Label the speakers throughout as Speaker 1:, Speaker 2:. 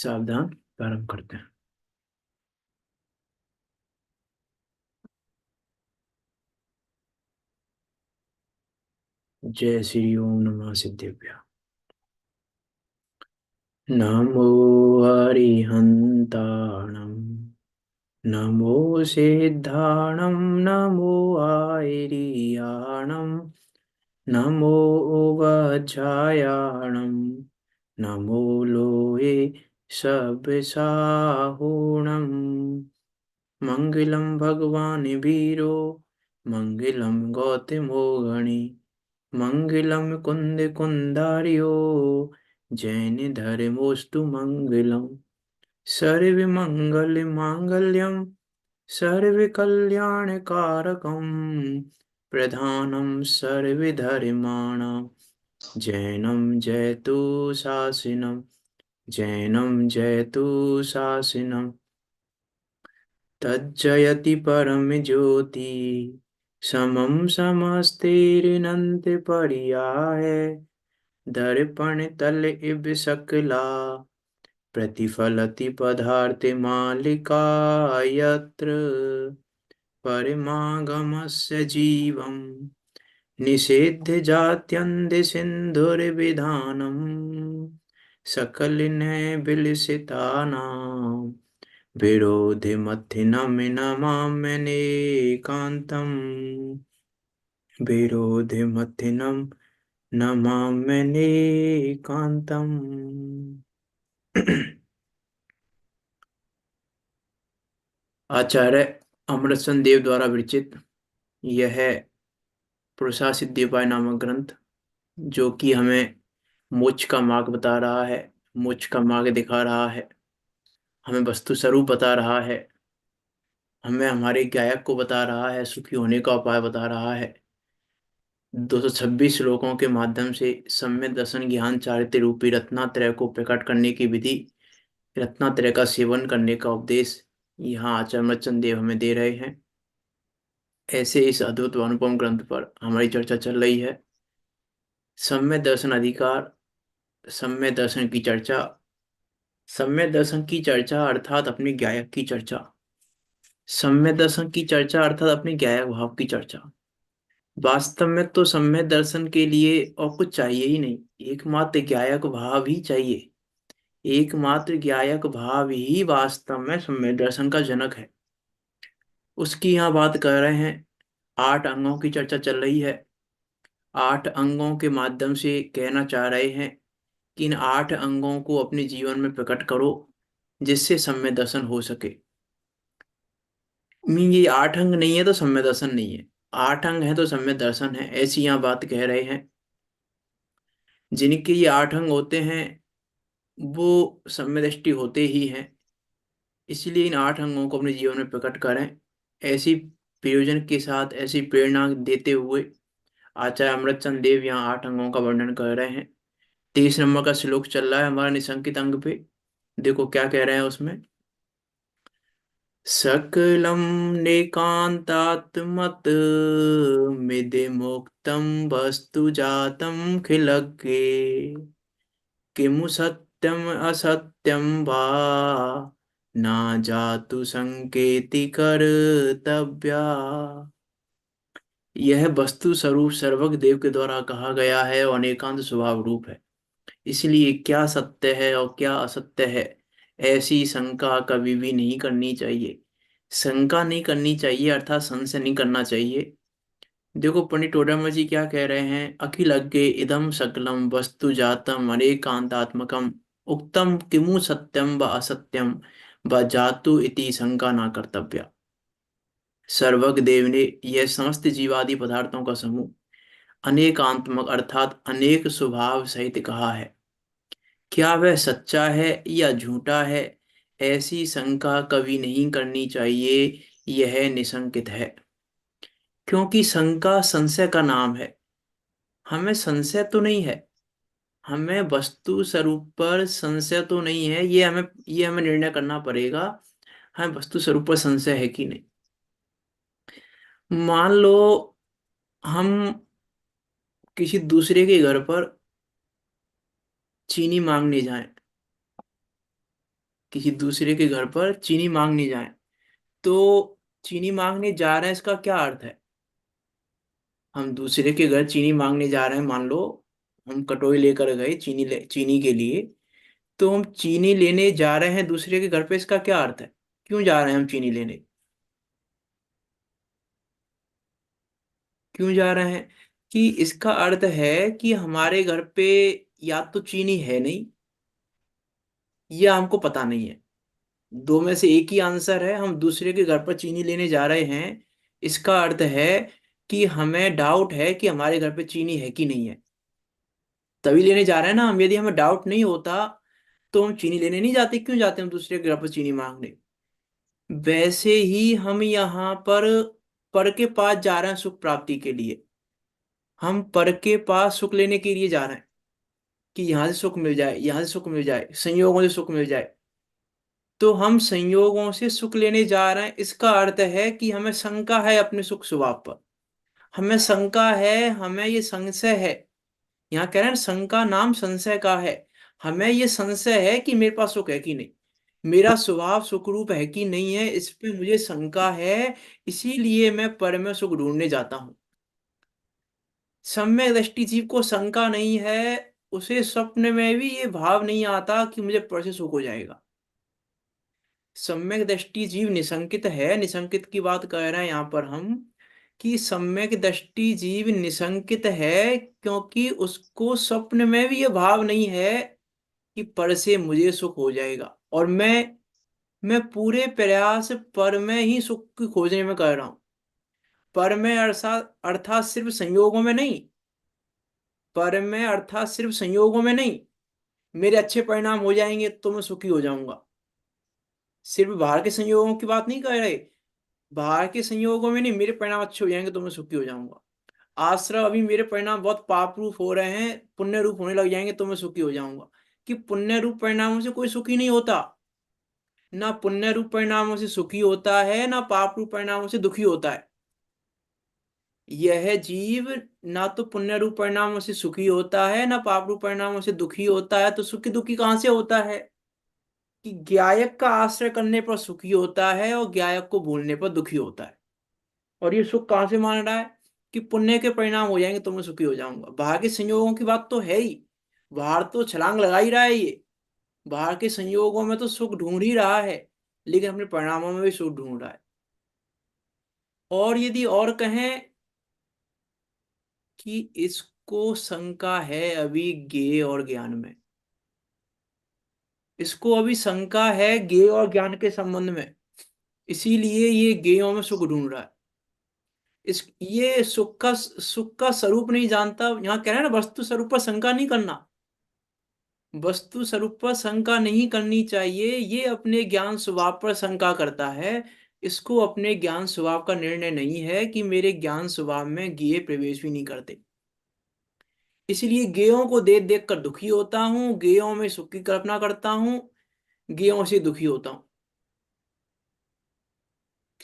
Speaker 1: सावधान, प्रारंभ करते हैं। जय श्री ओम नमः सिद्धेभ्य। नमो हरिहन्ताणं, नमो सिद्धाणं, नमो आयर्याणं, नमो वज्रायाणं, नमो लोहे सबसाहुणम्। मंगलम भगवान वीरो, मंगलम गौतमो गणि, मंगलम कुंद कुंदार्यो, जैन धर्मोस्तु मंगलम। सर्व मंगल मांगल्यम, सर्व कल्याण कारकम, प्रधानम सर्वधर्माणां, जैनम जयतु शासनम, जैनम जयतु शासनम। तज्जयति परम ज्योति, समम समस्तेरनंत पर्याय, दर्पण तल इव सकला, प्रतिफलति पदार्थ मालिका यत्र, परमागमस्य जीवम, निषेध्य जात्यन्त सिंधुर्विधानम, सकल ने बिलसितानां, विरोधिमथिनं नमाम्यनेकान्तं, विरोधिमथिनं नमाम्यनेकान्तम्। आचार्य अमृतसन देव द्वारा विरचित यह पुरुषा सिद्धि नामक ग्रंथ, जो कि हमें मोक्ष का मार्ग बता रहा है, मोक्ष का मार्ग दिखा रहा है, हमें वस्तु स्वरूप बता रहा है, हमें हमारे गायक को बता रहा है, सुखी होने का उपाय बता रहा है। 226 श्लोकों के माध्यम से सम्यक दर्शन ज्ञान चारित्र्य रूपी रत्नात्रय को प्रकट करने की विधि, रत्नात्रय का सेवन करने का उपदेश यहाँ आचार्य अमृतचंद देव हमें दे रहे हैं। ऐसे इस अद्भुत अनुपम ग्रंथ पर हमारी चर्चा चल रही है। सम्यक दर्शन अधिकार, सम्यक दर्शन की चर्चा, सम्यक दर्शन की चर्चा अर्थात अपने गायक की चर्चा, सम्यक दर्शन की चर्चा अर्थात अपने गायक भाव की चर्चा। वास्तव में तो सम्यक दर्शन के लिए और कुछ चाहिए ही नहीं, एकमात्र गायक भाव ही चाहिए। एकमात्र गायक भाव ही वास्तव में सम्यक दर्शन का जनक है। उसकी यहाँ बात कर रहे हैं। 8 अंगों की चर्चा चल रही है। 8 अंगों के माध्यम से कहना चाह रहे हैं कि इन 8 अंगों को अपने जीवन में प्रकट करो, जिससे सम्यक दर्शन हो सके। मीन ये 8 अंग नहीं है तो सम्यक दर्शन नहीं है, 8 अंग है तो सम्यक दर्शन है, ऐसी यहाँ बात कह रहे हैं। जिनके ये 8 अंग होते हैं वो सम्यक दृष्टि होते ही हैं। इसलिए इन 8 अंगों को अपने जीवन में प्रकट करें। ऐसी प्रयोजन के साथ, ऐसी प्रेरणा देते हुए आचार्य अमृतचंद देव यहाँ 8 अंगों का वर्णन कर रहे हैं। 23 नंबर का श्लोक चल रहा है हमारा निसंकित अंग पे। देखो क्या कह रहे हैं उसमें। सकलम नेकांतात्मत मिदिमुक्तं वस्तु जातं खिलग्गे, किमु सत्यम असत्यम वा ना जातु संकेति कर्तव्या। यह वस्तु स्वरूप सर्वज्ञ देव के द्वारा कहा गया है और अनेकांत स्वभाव रूप है। इसलिए क्या सत्य है और क्या असत्य है, ऐसी शंका कभी भी नहीं करनी चाहिए। शंका नहीं करनी चाहिए अर्थात संशय नहीं करना चाहिए। देखो पंडित टोडरमल जी क्या कह रहे हैं। अखिल अग्गे इदम सकलम वस्तु जातम अनेकांतात्मकम, उक्तम किमु सत्यम व असत्यम व जातु इति शंका न कर्तव्या। सर्वज्ञ देव ने यह समस्त जीवादि पदार्थों का समूह अनेकांतमक अर्थात अनेक स्वभाव सहित कहा है। क्या वह सच्चा है या झूठा है, ऐसी शंका कभी नहीं करनी चाहिए। यह निशंकित है, क्योंकि शंका संशय का नाम है। हमें संशय तो नहीं है, हमें वस्तु स्वरूप पर संशय तो नहीं है। ये हमें निर्णय करना पड़ेगा, हमें वस्तु स्वरूप पर संशय है कि नहीं। मान लो हम किसी दूसरे के घर पर चीनी मांगने जाएं, किसी दूसरे के घर पर चीनी मांगने जाए। तो चीनी मांगने जा रहे हैं, इसका क्या अर्थ है? हम दूसरे के घर चीनी मांगने जा रहे हैं, मान लो हम कटोरी लेकर गए चीनी के लिए। तो हम चीनी लेने जा रहे हैं दूसरे के घर पे, इसका क्या अर्थ है? क्यों जा रहे हैं हम चीनी लेने? क्यों जा रहे हैं? कि इसका अर्थ है कि हमारे घर पे या तो चीनी है नहीं, या हमको पता नहीं है। दो में से एक ही आंसर है। हम दूसरे के घर पर चीनी लेने जा रहे हैं, इसका अर्थ है कि हमें डाउट है कि हमारे घर पे चीनी है कि नहीं है, तभी लेने जा रहे हैं ना हम। यदि हमें डाउट नहीं होता तो हम चीनी लेने नहीं जाते। क्यों जाते हैं हम दूसरे के घर पर चीनी मांगने? वैसे ही हम यहाँ पर के पास जा रहे हैं सुख प्राप्ति के लिए। हम पर के पास सुख लेने के लिए जा रहे हैं कि यहाँ से सुख मिल जाए, यहाँ से सुख मिल जाए, संयोगों से सुख मिल जाए। तो हम संयोगों से सुख लेने जा रहे हैं, इसका अर्थ है कि हमें शंका है अपने सुख स्वभाव पर। हमें शंका है, हमें ये संशय है। यहाँ कह रहे हैं शंका नाम संशय का है। हमें ये संशय है कि मेरे पास सुख है कि नहीं, मेरा स्वभाव सुखरूप है कि नहीं है, इस पे मुझे शंका है। इसीलिए मैं पर में सुख ढूंढने जाता हूँ। सम्यक दृष्टि जीव को शंका नहीं है। उसे स्वप्न में भी ये भाव नहीं आता कि मुझे पर से सुख हो जाएगा। सम्यक दृष्टि जीव निशंकित है। निशंकित की बात कर रहे हैं यहाँ पर हम, कि सम्यक दृष्टि जीव निशंकित है क्योंकि उसको स्वप्न में भी ये भाव नहीं है कि पर से मुझे सुख हो जाएगा। और मैं पूरे प्रयास पर में ही सुख की खोजने में कर रहा हूं। पर में अर्थात अर्थात सिर्फ संयोगों में नहीं। पर में अर्थात सिर्फ संयोगों में नहीं। मेरे अच्छे परिणाम हो जाएंगे तो मैं सुखी हो जाऊंगा। सिर्फ बाहर के संयोगों की बात नहीं कर रहे। बाहर के संयोगों में नहीं, मेरे परिणाम अच्छे हो जाएंगे तो मैं सुखी हो जाऊंगा। आश्रम अभी मेरे परिणाम बहुत पाप रूप हो रहे हैं, पुण्य रूप होने लग जाएंगे तो मैं सुखी हो जाऊंगा। कि पुण्य रूप परिणामों से कोई सुखी नहीं होता। ना पुण्य रूप परिणामों से सुखी होता है, ना पाप रूप परिणामों से दुखी होता है। यह जीव ना तो पुण्य रूप परिणामों से सुखी होता है, ना पाप रूप परिणामों से दुखी होता है। तो सुखी दुखी कहां से होता है? कि ज्ञायक का आश्रय करने पर सुखी होता है और ज्ञायक को भूलने पर दुखी होता है। और ये सुख कहां से मान रहा है? कि पुण्य के परिणाम हो जाएंगे तो मैं सुखी हो जाऊंगा। बाहर के संयोगों की बात तो है ही। बाहर तो छलांग लगा ही रहा है ये। बाहर के संयोगों में तो सुख ढूंढ ही रहा है, लेकिन अपने परिणामों में भी सुख ढूंढ रहा है। और यदि और कहें कि इसको शंका है अभी ज्ञेय और ज्ञान में। इसको अभी शंका है ज्ञेय और ज्ञान के संबंध में, इसीलिए ये ज्ञेयों में सुख ढूंढ रहा है। इस ये सुख का स्वरूप नहीं जानता। यहाँ कह रहे हैं ना, वस्तु स्वरूप पर शंका नहीं करना। वस्तु स्वरूप पर शंका नहीं करनी चाहिए। ये अपने ज्ञान स्वभाव पर शंका करता है। इसको अपने ज्ञान स्वभाव का निर्णय नहीं है कि मेरे ज्ञान स्वभाव में ज्ञेय प्रवेश भी नहीं करते। इसलिए ज्ञेयों को देख देख कर दुखी होता हूँ, ज्ञेयों में सुख की कल्पना करता हूँ, ज्ञेयों से दुखी होता हूँ।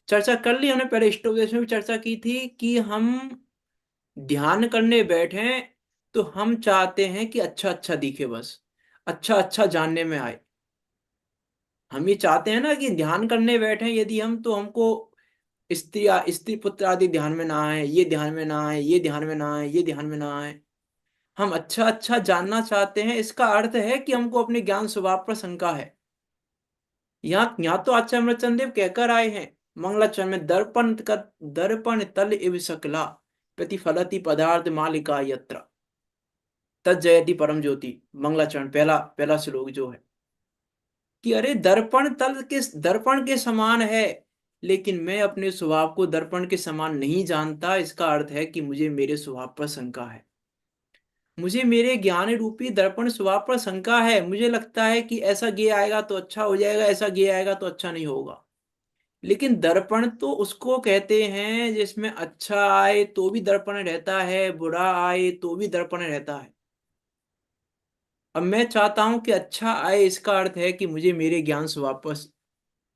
Speaker 1: चर्चा कर ली हमने, पहले इष्टोपदेश में भी चर्चा की थी कि हम ध्यान करने बैठे तो हम चाहते हैं कि अच्छा अच्छा दिखे, बस अच्छा अच्छा जानने में आए। हम ये चाहते हैं ना कि ध्यान करने बैठे यदि हम, तो हमको स्त्री पुत्र आदि ध्यान में ना आए, ये ध्यान में ना आए, ये ध्यान में ना आए, ये ध्यान में ना आए। हम अच्छा अच्छा जानना चाहते हैं। इसका अर्थ है कि हमको अपने ज्ञान स्वभाव पर शंका है। यहाँ तो आचार्य अमृतचंद देव कहकर आए हैं मंगलाचरण में, दर्पण तल इव सकला प्रतिफलति पदार्थ मालिका यत्र तज्जयति परम ज्योति। मंगलाचरण पहला पहला श्लोक जो है, कि अरे दर्पण के समान है, लेकिन मैं अपने स्वभाव को दर्पण के समान नहीं जानता। इसका अर्थ है कि मुझे मेरे स्वभाव पर शंका है। मुझे मेरे ज्ञान रूपी दर्पण स्वभाव पर शंका है। मुझे लगता है कि ऐसा गे आएगा तो अच्छा हो जाएगा, ऐसा गे आएगा तो अच्छा नहीं होगा। लेकिन दर्पण तो उसको कहते हैं जिसमें अच्छा आए तो भी दर्पण रहता है, बुरा आए तो भी दर्पण रहता है। अब मैं चाहता हूं कि अच्छा आए, इसका अर्थ है कि मुझे मेरे ज्ञान स्वभाव पर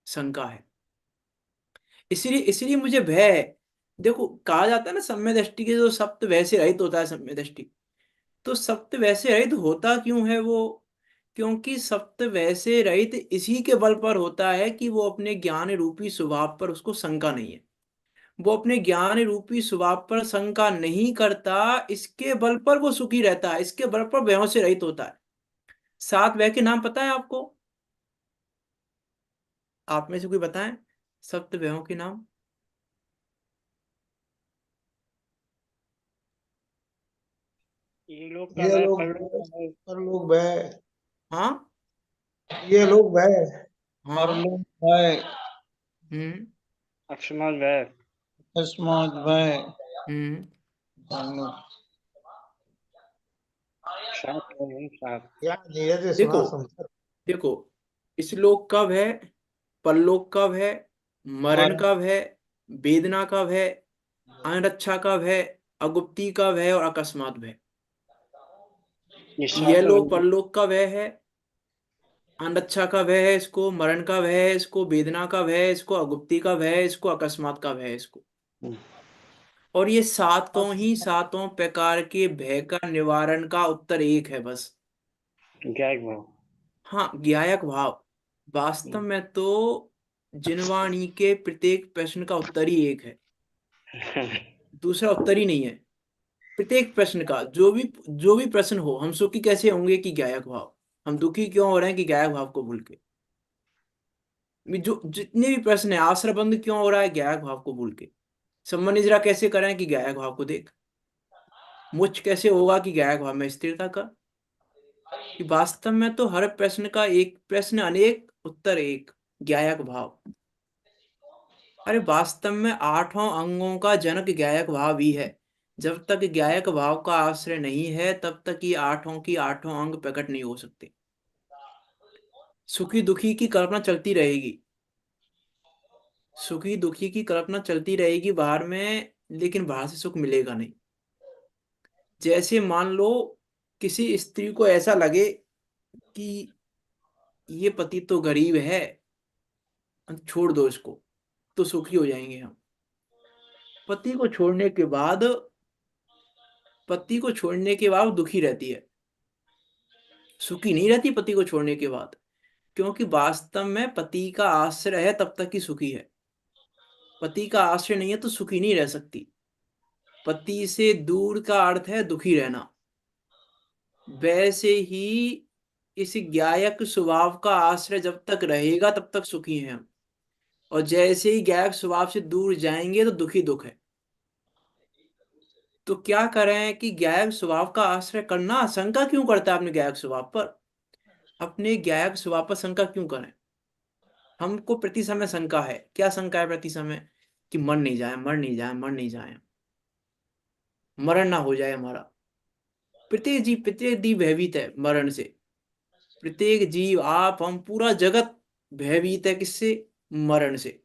Speaker 1: शंका है। इसलिए इसलिए मुझे भय है। देखो, कहा जाता है ना सम्य दृष्टि के जो सप्त वैसे रहित होता है सम्य दृष्टि। तो सप्त वैसे रहित होता क्यों है वो? क्योंकि सत्य वैसे रहित इसी के बल पर होता है कि वो अपने ज्ञान रूपी स्वभाव पर उसको शंका नहीं है। वो अपने ज्ञान रूपी स्वभाव पर शंका नहीं करता, इसके बल पर वो सुखी रहता है, इसके बल पर भयों से रहित होता है। सात वह के नाम पता है आपको? आप में से कोई बताएं सप्त वयों के नाम।
Speaker 2: ये लोग
Speaker 3: ये
Speaker 2: कब है,
Speaker 3: लोग
Speaker 2: परलोक कब है?
Speaker 3: परलोक भय,
Speaker 1: हाँ।
Speaker 3: ये लोग भय,
Speaker 1: हाँ।
Speaker 3: परलोक भय,
Speaker 1: हम्म।
Speaker 2: अक्षमद है।
Speaker 3: अस्मत् भय,
Speaker 1: हम्म।
Speaker 3: परलोक।
Speaker 2: सात है, सात।
Speaker 3: क्या धीरज
Speaker 1: देखो,
Speaker 3: सुना संसार।
Speaker 1: देखो, इस लोक कब है, परलोक कब है, मरण
Speaker 3: मरण
Speaker 1: कब है, वेदना कब है, अनरक्षा कब है, अगुप्ती कब है और अकस्मात भय।
Speaker 2: ये
Speaker 1: यह
Speaker 2: सात
Speaker 1: लोक
Speaker 2: अलग।
Speaker 1: परलोक का भय है, अनरक्षा का भय है इसको, मरण का भय है इसको, वेदना का भय है इसको, अगुप्ती का भय है इसको, अकस्मात का भय है इसको। और ये सातों ही सातों प्रकार के भय का निवारण का उत्तर एक है बस।
Speaker 2: क्या एक भाव?
Speaker 1: हाँ, ज्ञायक भाव। वास्तव में तो जिनवाणी के प्रत्येक प्रश्न का उत्तर ही एक है, दूसरा उत्तर ही नहीं है। प्रत्येक प्रश्न का जो भी प्रश्न हो, हम सुखी कैसे होंगे कि ज्ञायक भाव, हम दुखी क्यों हो रहे हैं कि ज्ञायक भाव को भूल के, जो जितने भी प्रश्न है, आश्रय बंद क्यों हो रहा है ज्ञायक भाव को भूल के, सम्मान निजरा कैसे करें कि ज्ञायक भाव को देख, मोक्ष कैसे होगा कि ज्ञायक भाव में स्थिरता का। कि वास्तव में तो हर प्रश्न का एक प्रश्न अनेक उत्तर एक, ज्ञायक भाव। अरे वास्तव में आठों अंगों का जनक ज्ञायक भाव ही है। जब तक ज्ञायक भाव का आश्रय नहीं है तब तक ये आठों की आठों अंग प्रकट नहीं हो सकते। सुखी दुखी की कल्पना चलती रहेगी, सुखी दुखी की कल्पना चलती रहेगी बाहर में, लेकिन बाहर से सुख मिलेगा नहीं। जैसे मान लो किसी स्त्री को ऐसा लगे कि ये पति तो गरीब है, छोड़ दो इसको, तो सुखी हो जाएंगे हम। पति को छोड़ने के बाद, पति को छोड़ने के बाद दुखी रहती है, सुखी नहीं रहती पति को छोड़ने के बाद। क्योंकि वास्तव में पति का आश्रय है तब तक ही सुखी है, पति का आश्रय नहीं है तो सुखी नहीं रह सकती। पति से दूर का अर्थ है दुखी रहना। वैसे ही इस ज्ञायक स्वभाव का आश्रय जब तक रहेगा तब तक सुखी हैं हम, और जैसे ही ज्ञायक स्वभाव से दूर जाएंगे तो दुखी दुख है। तो क्या करें कि ज्ञायक स्वभाव का आश्रय करना, शंका क्यों करता है अपने ज्ञायक स्वभाव पर, अपने ज्ञायक स्वभाव पर शंका क्यों करें। हमको प्रति समय शंका है, क्या शंका है प्रति समय, कि मर नहीं जाए, मर नहीं जाए, मर नहीं जाए, मरण ना हो जाए हमारा। प्रत्येक जीव भयभीत है मरण से। प्रत्येक जीव, आप, हम, पूरा जगत भयभीत है किससे, मरण से।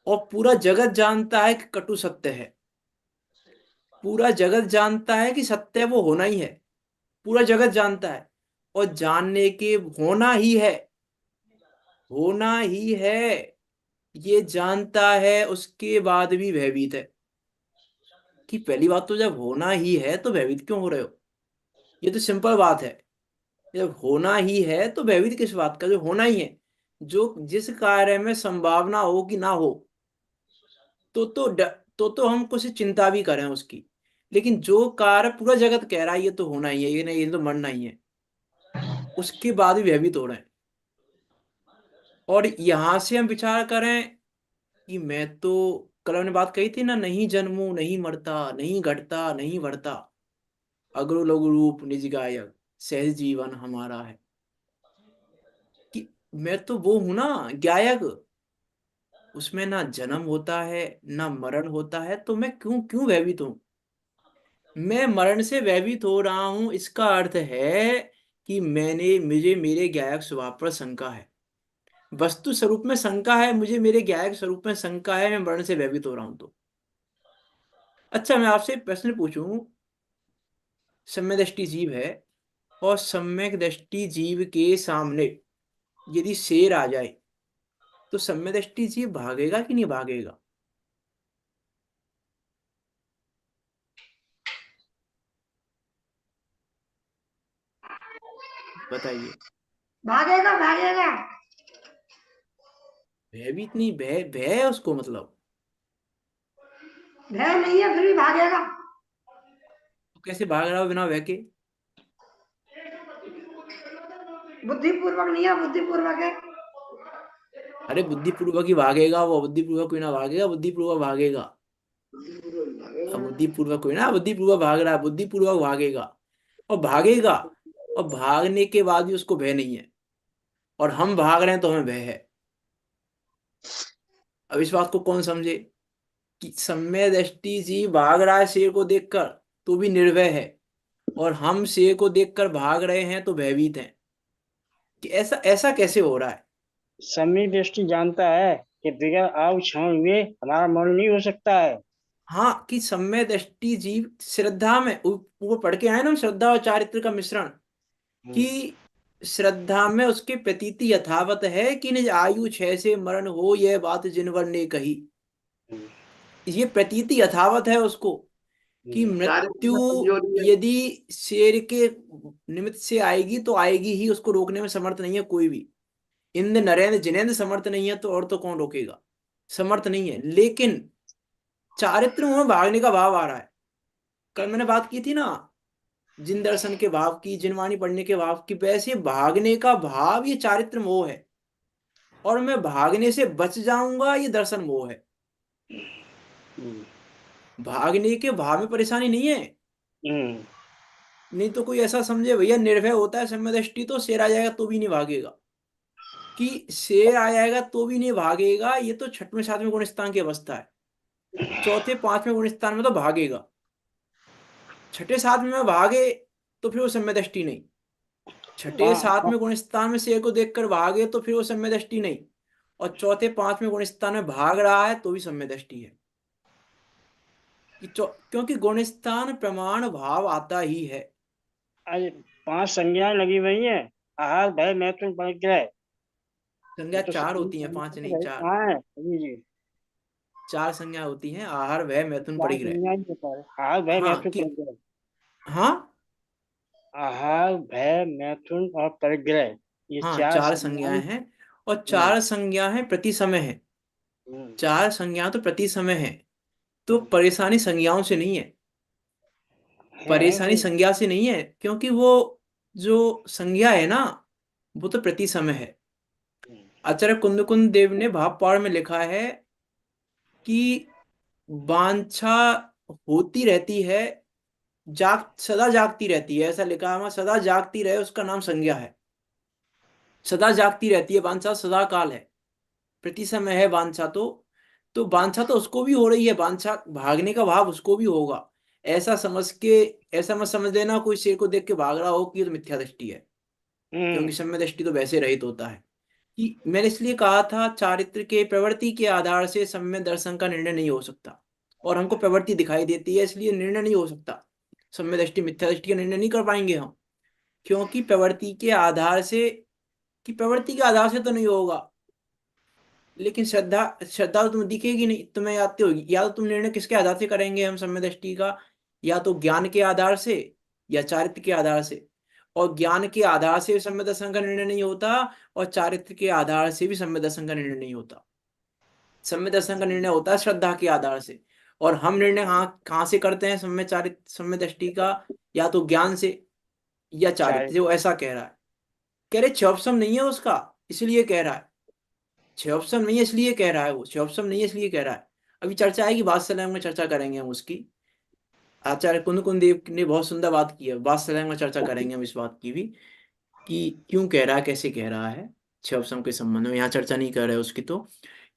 Speaker 1: और पूरा जगत जानता है कि कटु सत्य है, पूरा जगत जानता है कि सत्य वो होना ही है, पूरा जगत जानता है। और जानने के होना ही है, होना ही है, ये जानता है, उसके बाद भी भयभीत है। कि पहली बात तो जब होना ही है तो भयभीत क्यों हो रहे हो, ये तो सिंपल बात है। जब होना ही है तो भयभीत किस बात का, जो होना ही है। जो जिस कार्य में संभावना हो कि ना हो, तो हम कुछ चिंता भी करें उसकी। लेकिन जो कार्य पूरा जगत कह रहा है ये तो होना ही है, ये नहीं, ये तो मरना ही है, उसके बाद भी भयभीत हो रहे हैं। और यहां से हम विचार करें कि मैं तो, कल हमने बात कही थी ना, नहीं जन्मू नहीं मरता, नहीं घटता नहीं बढ़ता, अगरु लघु रूप निज गायक, सहज जीवन हमारा है। कि मैं तो वो हूं ना, गायक, उसमें ना जन्म होता है ना मरण होता है, तो मैं क्यों क्यों भयभीत हूं। मैं मरण से भयभीत हो रहा हूं, इसका अर्थ है कि मुझे मेरे गायक स्वभाव पर शंका है। वस्तु स्वरूप में शंका है, मुझे मेरे गायक स्वरूप में शंका है, मैं मरण से भयभीत हो रहा हूं तो। अच्छा, मैं आपसे एक प्रश्न पूछूं। सम्यक दृष्टि जीव है, और सम्यक दृष्टि जीव के सामने यदि शेर आ जाए तो सम्यक दृष्टि जीव भागेगा कि नहीं भागेगा। बताइए।
Speaker 4: भागेगा भागेगा।
Speaker 1: भयभीत नहीं, भय भय है उसको, मतलब
Speaker 4: भय नहीं है फिर भी भागेगा।
Speaker 1: तो कैसे भाग रहा हो बिना भय के?
Speaker 4: बुद्धिपूर्वक नहीं है, बुद्धिपूर्वक है।
Speaker 1: अरे बुद्धिपूर्वक ही भागेगा वो, बुद्धिपूर्वक कोई ना भागेगा, बुद्धिपूर्वक भागेगा। अब बुद्धिपूर्वक कोई ना बुद्धिपूर्वक भाग रहा है, बुद्धिपूर्वक भागेगा और भागेगा। और भागने के बाद भी उसको भय नहीं है, और हम भाग रहे हैं तो हमें भय है। अब इस बात को कौन समझे कि सम्य दृष्टि जी भाग रहा है शेर को देखकर तो भी निर्भय है, और हम शेर को देखकर भाग रहे हैं तो भयभीत हैं। कि ऐसा ऐसा कैसे हो रहा है?
Speaker 2: समी दृष्टि जानता है कि बगैर आग छाए हुए हमारा मौन नहीं हो सकता है।
Speaker 1: हाँ, कि सम्य दृष्टि जीव श्रद्धा में वो पढ़ के आए ना, श्रद्धा और चारित्र का मिश्रण। कि श्रद्धा में उसके प्रतीति यथावत है कि निज आयु क्षय से मरण हो, यह बात जिनवर ने कही। ये प्रतीति यथावत है उसको कि मृत्यु यदि शेर के निमित्त से आएगी तो आएगी ही, उसको रोकने में समर्थ नहीं है कोई भी। इंद्र नरेंद्र जिनेंद्र समर्थ नहीं है तो और तो कौन रोकेगा? समर्थ नहीं है। लेकिन चारित्र में भागने का भाव आ रहा है। कल मैंने बात की थी ना, जिन दर्शन के भाव की, जिनवाणी पढ़ने के भाव की, वैसे भागने का भाव ये चारित्र मोह है। और मैं भागने से बच जाऊंगा ये दर्शन मोह है। भागने के भाव में परेशानी नहीं है। नहीं तो कोई ऐसा समझे भैया निर्भय होता है सम्यक दृष्टि तो शेर आ जाएगा तो भी नहीं भागेगा, कि शेर आ जाएगा तो भी नहीं भागेगा, ये तो छठवें सातवें गुण स्थान की अवस्था है। चौथे पांचवें गुण स्थान में तो भागेगा। छठे सातवें में भागे तो फिर वो सम्यक दृष्टि नहीं। छठे सातवें गुण स्थान में शेर को देखकर भागे तो फिर वो सम्यक दृष्टि नहीं। और चौथे पांचवें गुण स्थान में भाग रहा है तो भी सम्यक दृष्टि है। क्योंकि गुण स्थान प्रमाण भाव आता ही है।
Speaker 2: आज 5 संज्ञाएं लगी हुई हैं। आहार भय मैथुन परिग्रह।
Speaker 1: संज्ञा
Speaker 2: ये तो
Speaker 1: चार
Speaker 2: सभी
Speaker 1: होती हैं, पांच नहीं,
Speaker 2: संज्ञाएं
Speaker 1: चार।
Speaker 2: कहाँ है जी जी।
Speaker 1: चार संज्ञा होती हैं, आहार भय मैथुन
Speaker 2: 4
Speaker 1: परिग्रह।
Speaker 2: संज्ञाएं बता रहे, आहार भय
Speaker 1: हाँ
Speaker 2: मैथुन
Speaker 1: कि
Speaker 2: परिग्रह।
Speaker 1: हाँ।
Speaker 2: आहार भय मैथुन और परिग्रह, ये
Speaker 1: हाँ
Speaker 2: 4
Speaker 1: चार संज्ञाएं
Speaker 2: संज्ञाएं।
Speaker 1: हैं, और
Speaker 2: हम्म,
Speaker 1: चार संज्ञा है प्रति समय है।
Speaker 2: हम्म,
Speaker 1: चार संज्ञा तो प्रति समय है। तो
Speaker 2: हम्म।
Speaker 1: परेशानी संज्ञाओं से नहीं है,
Speaker 2: है
Speaker 1: परेशानी
Speaker 2: तो।
Speaker 1: संज्ञा से नहीं है, क्योंकि वो जो संज्ञा है ना वो तो प्रति समय है। आचार्य कुंद देव ने भावपाड़ में लिखा है कि वांछा होती रहती है, सदा जागती रहती है, ऐसा लिखा है वहां, सदा जागती रहे उसका नाम संज्ञा है। सदा जागती रहती है वांछा, सदा काल है, प्रति समय है वांछा। तो वांछा तो उसको भी हो रही है, वांछा भागने का भाव उसको भी होगा। ऐसा समझ के, ऐसा मत समझ लेना कोई शेर को देख के भाग रहा हो कि ये तो मिथ्या दृष्टि है। क्योंकि सम्य दृष्टि तो वैसे रहित होता है। कि मैंने इसलिए कहा था चारित्र के प्रवृत्ति के आधार से सम्य दर्शन का निर्णय नहीं हो सकता। और हमको प्रवृत्ति दिखाई देती है इसलिए निर्णय नहीं हो सकता। सम्य दृष्टि मिथ्या दृष्टि का निर्णय नहीं कर पाएंगे हम, क्योंकि प्रवृत्ति के आधार से, कि प्रवृत्ति के आधार से तो नहीं होगा। लेकिन श्रद्धा, श्रद्धा तो तुम्हें दिखेगी नहीं, तुम्हें आती होगी। या तो तुम निर्णय किसके आधार से करेंगे हम सम्य दृष्टि का, या तो ज्ञान के आधार से या चारित्र के आधार से। और ज्ञान के आधार से सम्य दर्शन का निर्णय नहीं होता, और चारित्र के आधार से भी सम्य दर्शन का निर्णय नहीं होता। सम्य दर्शन का निर्णय होता है श्रद्धा के आधार से। और हम निर्णय कहाँ कहाँ से करते हैं सम्य चारित्र सम्य दृष्टि का? या तो ज्ञान से या चारित्र। जो ऐसा कह रहा है, कह रहे छह ऑप्शन नहीं है उसका, इसलिए कह रहा है। छह ऑप्शन नहीं है इसलिए कह रहा है वो, छह ऑप्शन नहीं है इसलिए कह रहा है। अभी चर्चा आएगी, वात्सल्य में चर्चा करेंगे हम उसकी। आचार्य कुंद देव ने बहुत सुंदर बात की है, वात्सल्य में चर्चा करेंगे हम इस बात की भी, कि क्यों कह रहा है, कैसे कह रहा है। छह ऑप्शन के संबंध में यहाँ चर्चा नहीं कर रहे उसकी। तो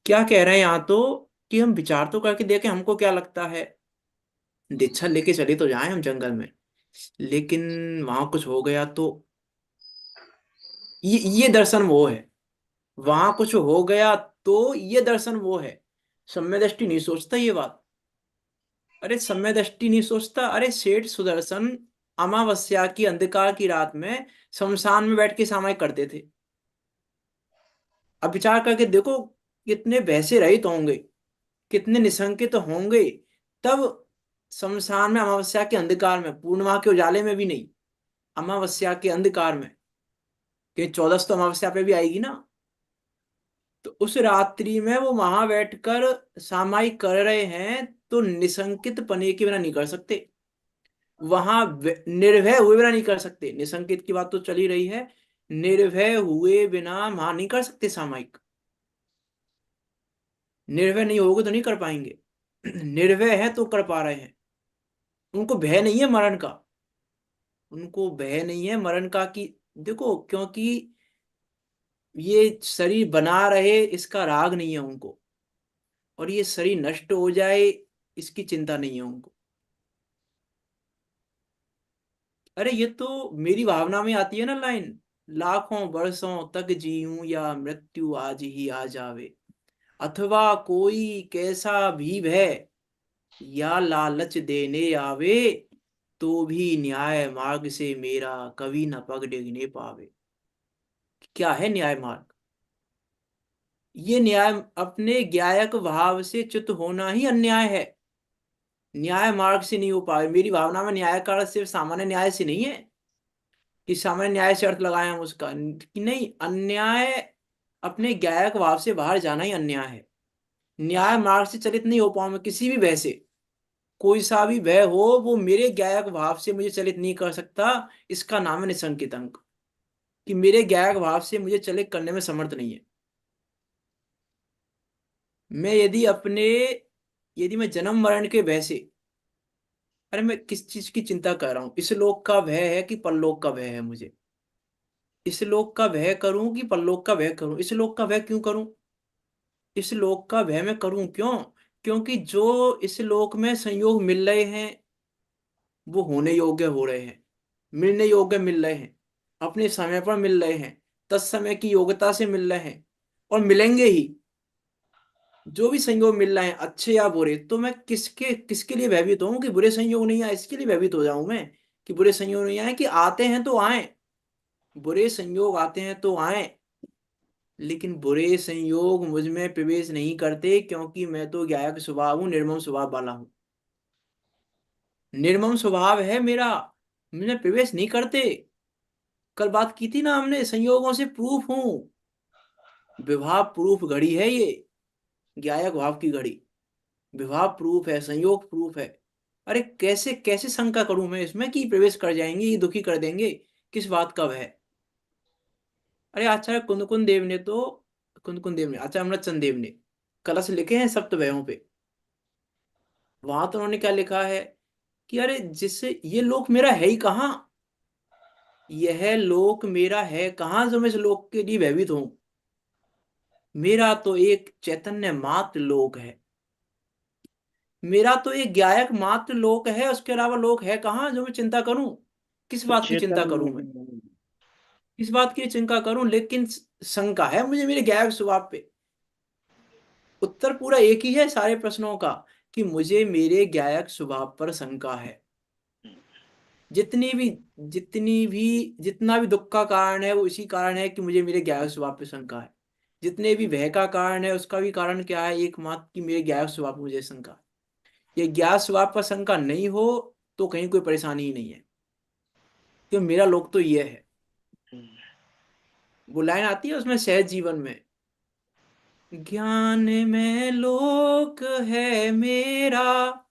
Speaker 1: क्या कह रहे हैं यहाँ तो, कि हम विचार तो करके देखें हमको क्या लगता है। दीक्षा लेके चले तो जाए हम जंगल में, लेकिन वहां कुछ हो गया तो ये दर्शन वो है। वहां कुछ हो गया तो ये दर्शन वो है। सम्य दृष्टि नहीं सोचता ये बात। अरे सम्य दृष्टि नहीं सोचता। अरे सेठ सुदर्शन अमावस्या की अंधकार की रात में शमशान में बैठ के सामायिक करते थे। अब विचार करके देखो, कितने वैसे रहित होंगे, कितने निशंकित होंगे तब। शमशान में अमावस्या के अंधकार में, पूर्णिमा के उजाले में भी नहीं, अमावस्या के अंधकार में कि 14 तो अमावस्या पे भी आएगी ना। तो उस रात्रि में वो वहां बैठकर सामायिक कर रहे हैं, तो निशंकित पने के बिना नहीं कर सकते, वहां निर्भय हुए बिना नहीं कर सकते। निशंकित की बात तो चली रही है, निर्भय हुए बिना वहां नहीं कर सकते सामायिक। निर्भय नहीं होगे तो नहीं कर पाएंगे। निर्भय है तो कर पा रहे हैं। उनको भय नहीं है मरण का, उनको भय नहीं है मरण का कि देखो, क्योंकि ये शरीर बना रहे इसका राग नहीं है उनको, और ये शरीर नष्ट हो जाए इसकी चिंता नहीं है उनको। अरे ये तो मेरी भावना में आती है ना लाइन, लाखों वर्षों तक जीऊं या मृत्यु आज ही आ जावे, अथवा कोई कैसा भी भय या लालच देने आवे, तो भी न्याय मार्ग से मेरा कभी न पग डिगने पावे। क्या है न्याय मार्ग? ये न्याय अपने ज्ञायक भाव से च्युत होना ही अन्याय है। न्याय मार्ग से नहीं हो पाए। मेरी भावना में न्याय का अर्थ सिर्फ सामान्य न्याय से नहीं है कि सामान्य न्याय से अर्थ लगाए हम उसका, कि नहीं, अन्याय अपने ज्ञायक भाव से बाहर जाना ही अन्याय है। न्याय मार्ग से चलित नहीं हो पाऊं मैं किसी भी भय से, कोई सा भी भय हो वो मेरे ज्ञायक भाव से मुझे चलित नहीं कर सकता। इसका नाम है निसंकित अंक, कि मेरे ज्ञायक भाव से मुझे चलित करने में समर्थ नहीं है। मैं यदि मैं जन्म मरण के भय से, अरे मैं किस चीज की चिंता कर रहा हूं, इस लोक का भय है कि परलोक का भय है मुझे, इस लोक का भय करूं कि परलोक का भय करूं, इस लोक का भय क्यों करूं, इस लोक का भय मैं करूं क्यों? क्योंकि जो इस लोक में संयोग मिल रहे हैं वो होने योग्य हो रहे हैं, मिलने योग्य मिल रहे हैं, अपने समय पर मिल रहे हैं, तत्समय की योग्यता से मिल रहे हैं, और मिलेंगे ही। जो भी संयोग मिल रहे हैं अच्छे या बुरे, तो मैं किसके किसके लिए भयभीत हूँ कि बुरे संयोग नहीं आए, इसके लिए भयभीत हो जाऊं मैं कि बुरे संयोग नहीं आए, कि आते हैं तो आए, बुरे संयोग आते हैं तो आए, लेकिन बुरे संयोग मुझ में प्रवेश नहीं करते, क्योंकि मैं तो ज्ञायक स्वभाव हूँ, निर्मम स्वभाव वाला हूँ। निर्मम स्वभाव है मेरा, मुझे प्रवेश नहीं करते। कल बात की थी ना हमने, संयोगों से प्रूफ हूं, विवाह प्रूफ घड़ी है ये, ज्ञायक भाव की घड़ी, विवाह प्रूफ है, संयोग प्रूफ है। अरे कैसे कैसे शंका करूं मैं इसमें कि प्रवेश कर जाएंगे, ये दुखी कर देंगे, किस बात का भय? अरे आचार्य कुंदकुंद देव ने तो, कुंदकुंद देव ने, आचार्य अमृतचंद देव ने कलश लिखे हैं सप्तभयों पे। वहां तो उन्होंने क्या लिखा है कि अरे जिससे ये लोक मेरा है ही कहाँ, यह लोक मेरा है कहाँ जो मैं इस लोक के लिए भयभीत हूं। मेरा तो एक चैतन्य मात्र लोक है, मेरा तो एक ज्ञायक मात्र लोक है, उसके अलावा लोक है कहाँ जो मैं चिंता करूं? किस बात की चिंता
Speaker 2: चेतन
Speaker 1: करूं मैं, किस बात की चिंता करूं? लेकिन शंका है मुझे मेरे ज्ञायक स्वभाव पे। उत्तर पूरा एक ही है सारे प्रश्नों का, कि मुझे मेरे ज्ञायक स्वभाव पर शंका है। जितनी भी जितनी भी जितना भी दुख का कारण है वो इसी कारण है कि मुझे मेरे ज्ञायक स्वभाव पे शंका है। जितने भी भय का कारण है उसका भी कारण क्या है, एकमात्र कि मेरे ज्ञायक स्वभाव पे मुझे शंका है। ये ज्ञात स्वभाव पर शंका नहीं हो तो कहीं कोई परेशानी ही नहीं है, क्यों मेरा लोक तो ये है। वो लाइन आती है उसमें सहज जीवन में, ज्ञान में लोक है मेरा,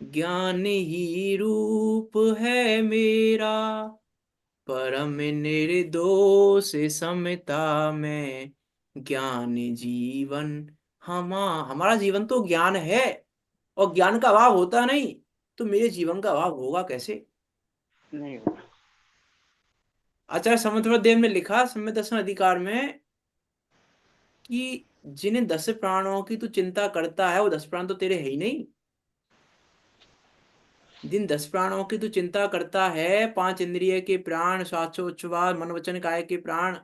Speaker 1: ज्ञान ही रूप है मेरा, परम निर्दोष समता में ज्ञान जीवन। हमारा जीवन तो ज्ञान है, और ज्ञान का अभाव होता नहीं, तो मेरे जीवन का अभाव होगा कैसे?
Speaker 2: नहीं होगा।
Speaker 1: आचार्य समर्थवत देव ने लिखा सम्यक दर्शन अधिकार में कि जिन्हें 10 प्राणों की तू चिंता करता है वो 10 प्राण तो तेरे है ही नहीं। जिन 10 प्राणों की तू चिंता करता है, 5 इंद्रिय के प्राण, श्वासोच्छ्वास मन वचन काया के प्राण,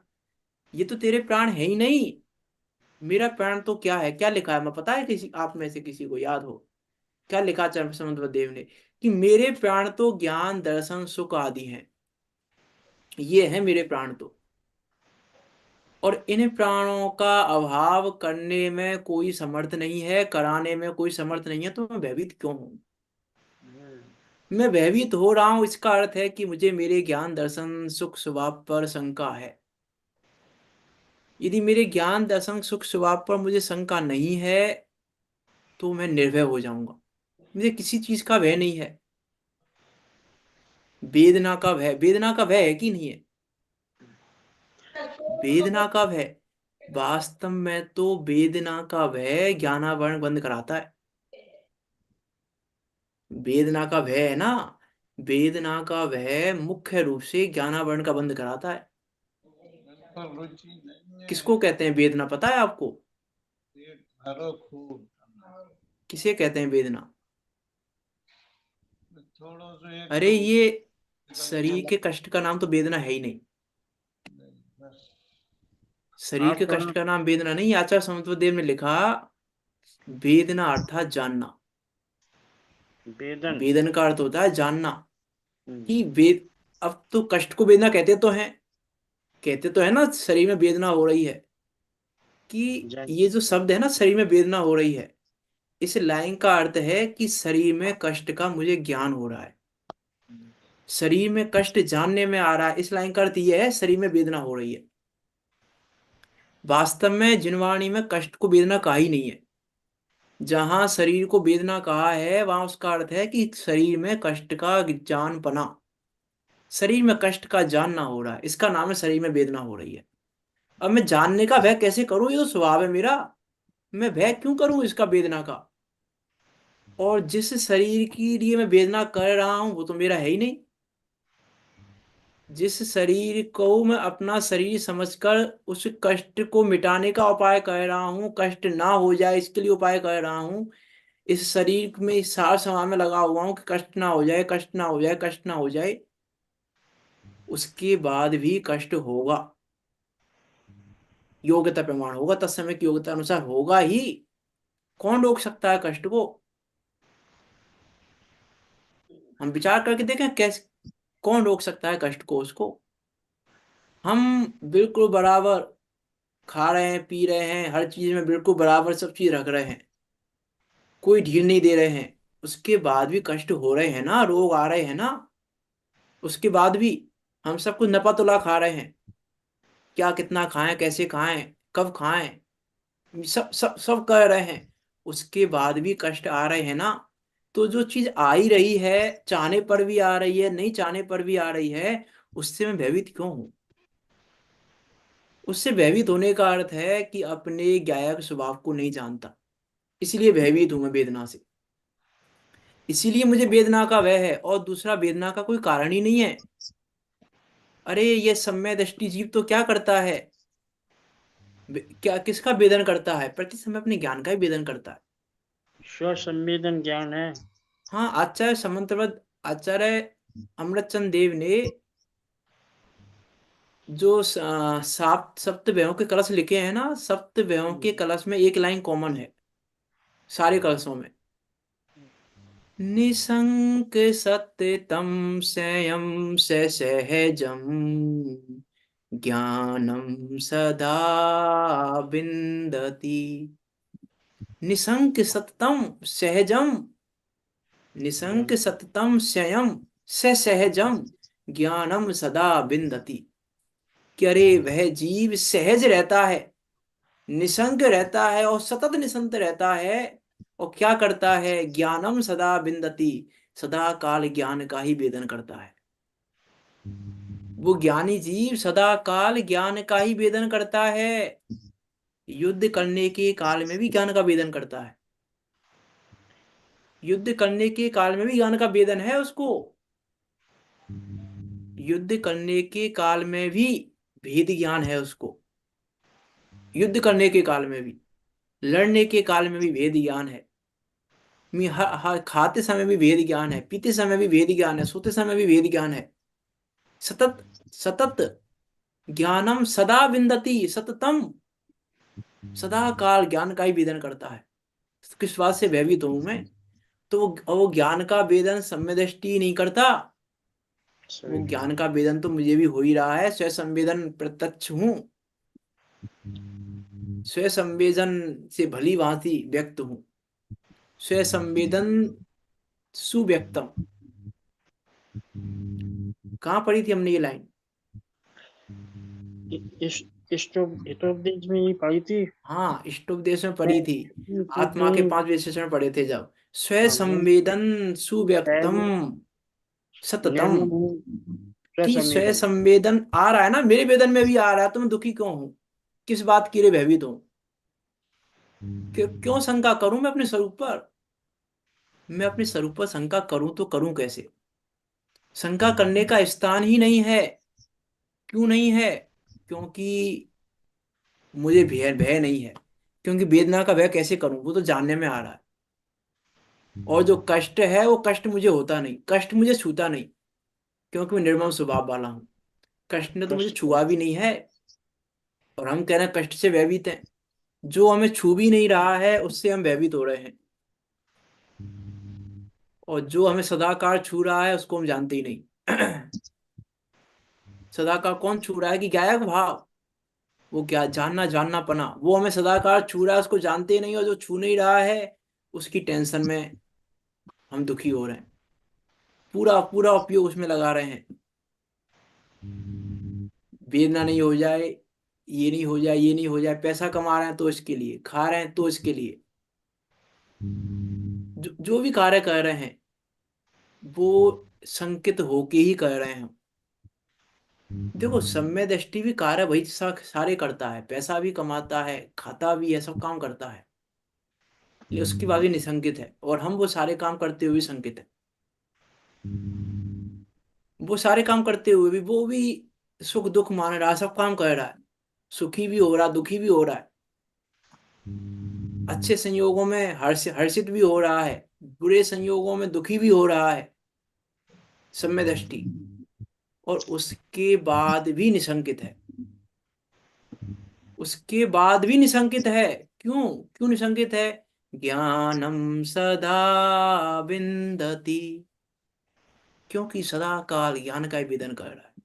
Speaker 1: ये तो तेरे प्राण है ही नहीं। मेरा प्राण तो क्या है, क्या लिखा है मैं, पता है किसी आप में से किसी को याद हो क्या लिखा आचार्य समर्थवत देव ने? कि मेरे प्राण तो ज्ञान दर्शन सुख आदि हैं, ये है मेरे प्राण तो, और इन प्राणों का अभाव करने में कोई समर्थ नहीं है, कराने में कोई समर्थ नहीं है, तो मैं भयभीत क्यों हूं? मैं भयभीत हो रहा हूं, इसका अर्थ है कि मुझे मेरे ज्ञान दर्शन सुख स्वभाव पर शंका है। यदि मेरे ज्ञान दसंग सुख स्वभाव पर मुझे शंका नहीं है तो मैं निर्भय हो जाऊंगा। मुझे किसी चीज का भय नहीं है। वेदना का भय, वेदना का भय है कि नहीं है? वेदना का भय, वास्तव में तो वेदना का भय ज्ञानावरण बंद कराता है। वेदना का भय है ना, वेदना का भय मुख्य रूप से ज्ञानावरण का बंद कराता है।
Speaker 3: बिल्कुल रुचि नहीं है।
Speaker 1: किसको कहते हैं वेदना, पता है आपको?
Speaker 3: पेट भरो खूब।
Speaker 1: किसे कहते हैं वेदना?
Speaker 3: थोड़ा सा एक
Speaker 1: अरे
Speaker 3: दो
Speaker 1: ये
Speaker 3: निकलने
Speaker 1: शरीर के कष्ट का नाम तो वेदना है ही नहीं।
Speaker 3: लगे बस।
Speaker 1: शरीर
Speaker 2: आप
Speaker 1: के कष्ट
Speaker 2: दोनों
Speaker 1: का नाम वेदना नहीं। आचार्य समत्वदेव ने लिखा, वेदना अर्थात जानना।
Speaker 2: वेदन।
Speaker 1: वेदन का अर्थ होता है जानना।
Speaker 2: हम्म,
Speaker 1: कि वेद, अब तो कष्ट को वेदना कहते तो हैं, कहते तो है ना शरीर में वेदना हो रही है। कि
Speaker 2: जय।
Speaker 1: ये जो शब्द है ना, शरीर में वेदना हो रही है, इस लाइन का अर्थ है कि शरीर में कष्ट का मुझे ज्ञान हो रहा है। शरीर में कष्ट जानने में आ रहा है, इस लाइन का अर्थ यह है शरीर में वेदना हो रही है। वास्तव में जिनवाणी में कष्ट को वेदना कहा ही नहीं है। जहां शरीर को वेदना कहा है वहां उसका अर्थ है कि शरीर में कष्ट का जान पना, शरीर में कष्ट का जानना हो रहा है, इसका नाम है शरीर में वेदना हो रही है। अब मैं जानने का भय कैसे करूं, ये तो स्वभाव है मेरा। मैं भय क्यों करूं इसका, वेदना का? और जिस शरीर के लिए मैं वेदना कर रहा हूं वो तो मेरा है ही नहीं। जिस शरीर को मैं अपना शरीर समझकर उस कष्ट को मिटाने का उपाय कर रहा हूँ, कष्ट ना हो जाए इसके लिए उपाय कर रहा हूँ, इस शरीर में इस सार समाज में लगा हुआ हूँ कि कष्ट ना हो जाए, कष्ट ना हो जाए, कष्ट ना हो जाए, उसके बाद भी कष्ट होगा। योग्यता प्रमाण होगा, तत्समय की योग्यता अनुसार होगा ही। कौन रोक सकता है कष्ट को? हम विचार करके देखें कैसे, कौन रोक सकता है कष्ट को उसको? हम बिल्कुल बराबर खा रहे हैं, पी रहे हैं, हर चीज में बिल्कुल बराबर सब चीज रख रहे हैं, कोई ढील नहीं दे रहे हैं, उसके बाद भी कष्ट हो रहे हैं ना, रोग आ रहे हैं ना। उसके बाद भी हम सब कुछ नपा तुला खा रहे हैं, क्या कितना खाएं, कैसे खाएं, कब खाएं, सब सब सब कर रहे हैं, उसके बाद भी कष्ट आ रहे हैं ना। तो जो चीज आ ही रही है, चाहने पर भी आ रही है, नहीं चाहने पर भी आ रही है, उससे मैं भयभीत क्यों हूं? उससे भयभीत होने का अर्थ है कि अपने गायक स्वभाव को नहीं जानता, इसलिए भयभीत हूं मैं वेदना से। इसीलिए मुझे वेदना का भय है, और दूसरा वेदना का कोई कारण ही नहीं है। अरे ये सम्यक दृष्टि जीव तो क्या करता है, क्या किसका वेदन करता है? प्रति समय अपने ज्ञान का ही वेदन करता है।
Speaker 2: स्व संवेदन ज्ञान है।
Speaker 1: हाँ, आचार्य समंतवत आचार्य अमृतचंद देव ने जो सात सप्तव्ययों के कलश लिखे हैं ना, सप्तव्ययों के कलश में एक लाइन कॉमन है सारे कलशों में। निसंक सत्यतम संयम से सहजम ज्ञानम सदा विन्दति। निसंक सततम सहजम, निसंक
Speaker 2: ज्ञान।
Speaker 1: सततम संयम से सहजम ज्ञानम सदा विन्दति। कि अरे वह जीव सहज रहता है, निसंक रहता है और सतत निसंत रहता है, और क्या करता है? ज्ञानम सदा विन्दति, सदा काल ज्ञान का ही वेदन करता है। वो ज्ञानी जीव सदा काल ज्ञान का ही वेदन करता है। युद्ध करने के काल में भी ज्ञान का वेदन करता है, युद्ध करने के काल में भी ज्ञान का वेदन है उसको। युद्ध करने के काल में भी भेद ज्ञान है उसको। युद्ध करने के काल में भी, लड़ने के काल में भी भेद ज्ञान है। खाते समय भी भेद ज्ञान है, पीते समय भी भेद ज्ञान है, सोते समय भी भेद ज्ञान है। सतत सतत ज्ञानम सदा विन्दति सततम, सदा काल ज्ञान का ही वेदन करता है। किस बात से भयभीत हूं मैं? तो वो ज्ञान का वेदन सम्यक दृष्टि नहीं करता। वो
Speaker 2: सही।
Speaker 1: ज्ञान का वेदन तो मुझे भी हो ही रहा है, स्व संवेदन प्रत्यक्ष हूँ, स्व संवेदन से भली भांति व्यक्त हूँ, स्व संवेदन सुव्यक्तम। कहाँ पढ़ी थी हमने ये लाइन?
Speaker 2: इस हितोपदेश में ही पढ़ी थी।
Speaker 1: हाँ, इष्टोपदेश में पढ़ी थी। आत्मा के
Speaker 2: नहीं,
Speaker 1: 5 विशेषण पढ़े थे जब। स्व
Speaker 2: हाँ,
Speaker 1: संवेदन सुव्यक्तम सततम।
Speaker 2: निर्मल
Speaker 1: कि स्व
Speaker 2: संवेदन।
Speaker 1: संवेदन आ रहा है ना, मेरे वेदन में भी आ रहा है, तो मैं दुखी क्यों हूँ? किस बात के लिए भयभीत हूँ? क्यों शंका करूं मैं अपने स्वरूप पर? मैं अपने स्वरूप पर शंका करूं तो करूं कैसे? शंका करने का स्थान ही नहीं है। क्यों नहीं है? क्योंकि मुझे भय भय नहीं है। क्योंकि वेदना का भय कैसे करूं, वो तो जानने में आ रहा है। और जो कष्ट है वो कष्ट मुझे होता नहीं, कष्ट मुझे छूता नहीं, क्योंकि मैं निर्मम स्वभाव वाला हूँ। कष्ट ने तो मुझे
Speaker 2: कष्ट
Speaker 1: छुआ भी नहीं है, और हम कह रहे हैं कष्ट से भयभीत हैं। जो हमें छू भी नहीं रहा है उससे हम भयभीत हो रहे हैं। और जो हमें सदाकाल छू रहा है उसको हम जानते ही नहीं। सदाकाल कौन छू रहा है? कि गायक भाव, वो क्या जानना जानना पना, वो हमें सदाकाल छू रहा है, उसको जानते ही नहीं। और जो छू नहीं रहा है उसकी टेंशन में हम दुखी हो रहे हैं, पूरा पूरा उपयोग उसमें लगा रहे हैं। वेदना नहीं हो जाए, ये नहीं हो जाए, ये नहीं हो जाए। पैसा कमा रहे हैं तो इसके लिए, खा रहे हैं तो इसके लिए, जो भी कार्य कर रहे हैं वो संकित होके ही कर रहे हैं। देखो, सम्य दृष्टि भी कार्य वही सारे करता है, पैसा भी कमाता है, खाता भी है, सब काम करता है, ये उसकी बात भी निसंकित है। और हम वो सारे काम करते हुए भी संकित है। वो सारे काम करते हुए भी वो भी सुख दुख मान रहा है, सब काम कर रहा है, सुखी भी हो रहा, दुखी भी हो रहा है, अच्छे संयोगों में हर्षित भी हो रहा है, बुरे संयोगों में दुखी भी हो रहा है, सम्य दृष्टि। और उसके बाद भी निसंकित है। उसके बाद भी निसंकित है। क्यों? क्यों निसंकित है? ज्ञानम सदा विन्दति। क्योंकि सदा काल ज्ञान का ही वेदन कर रहा है।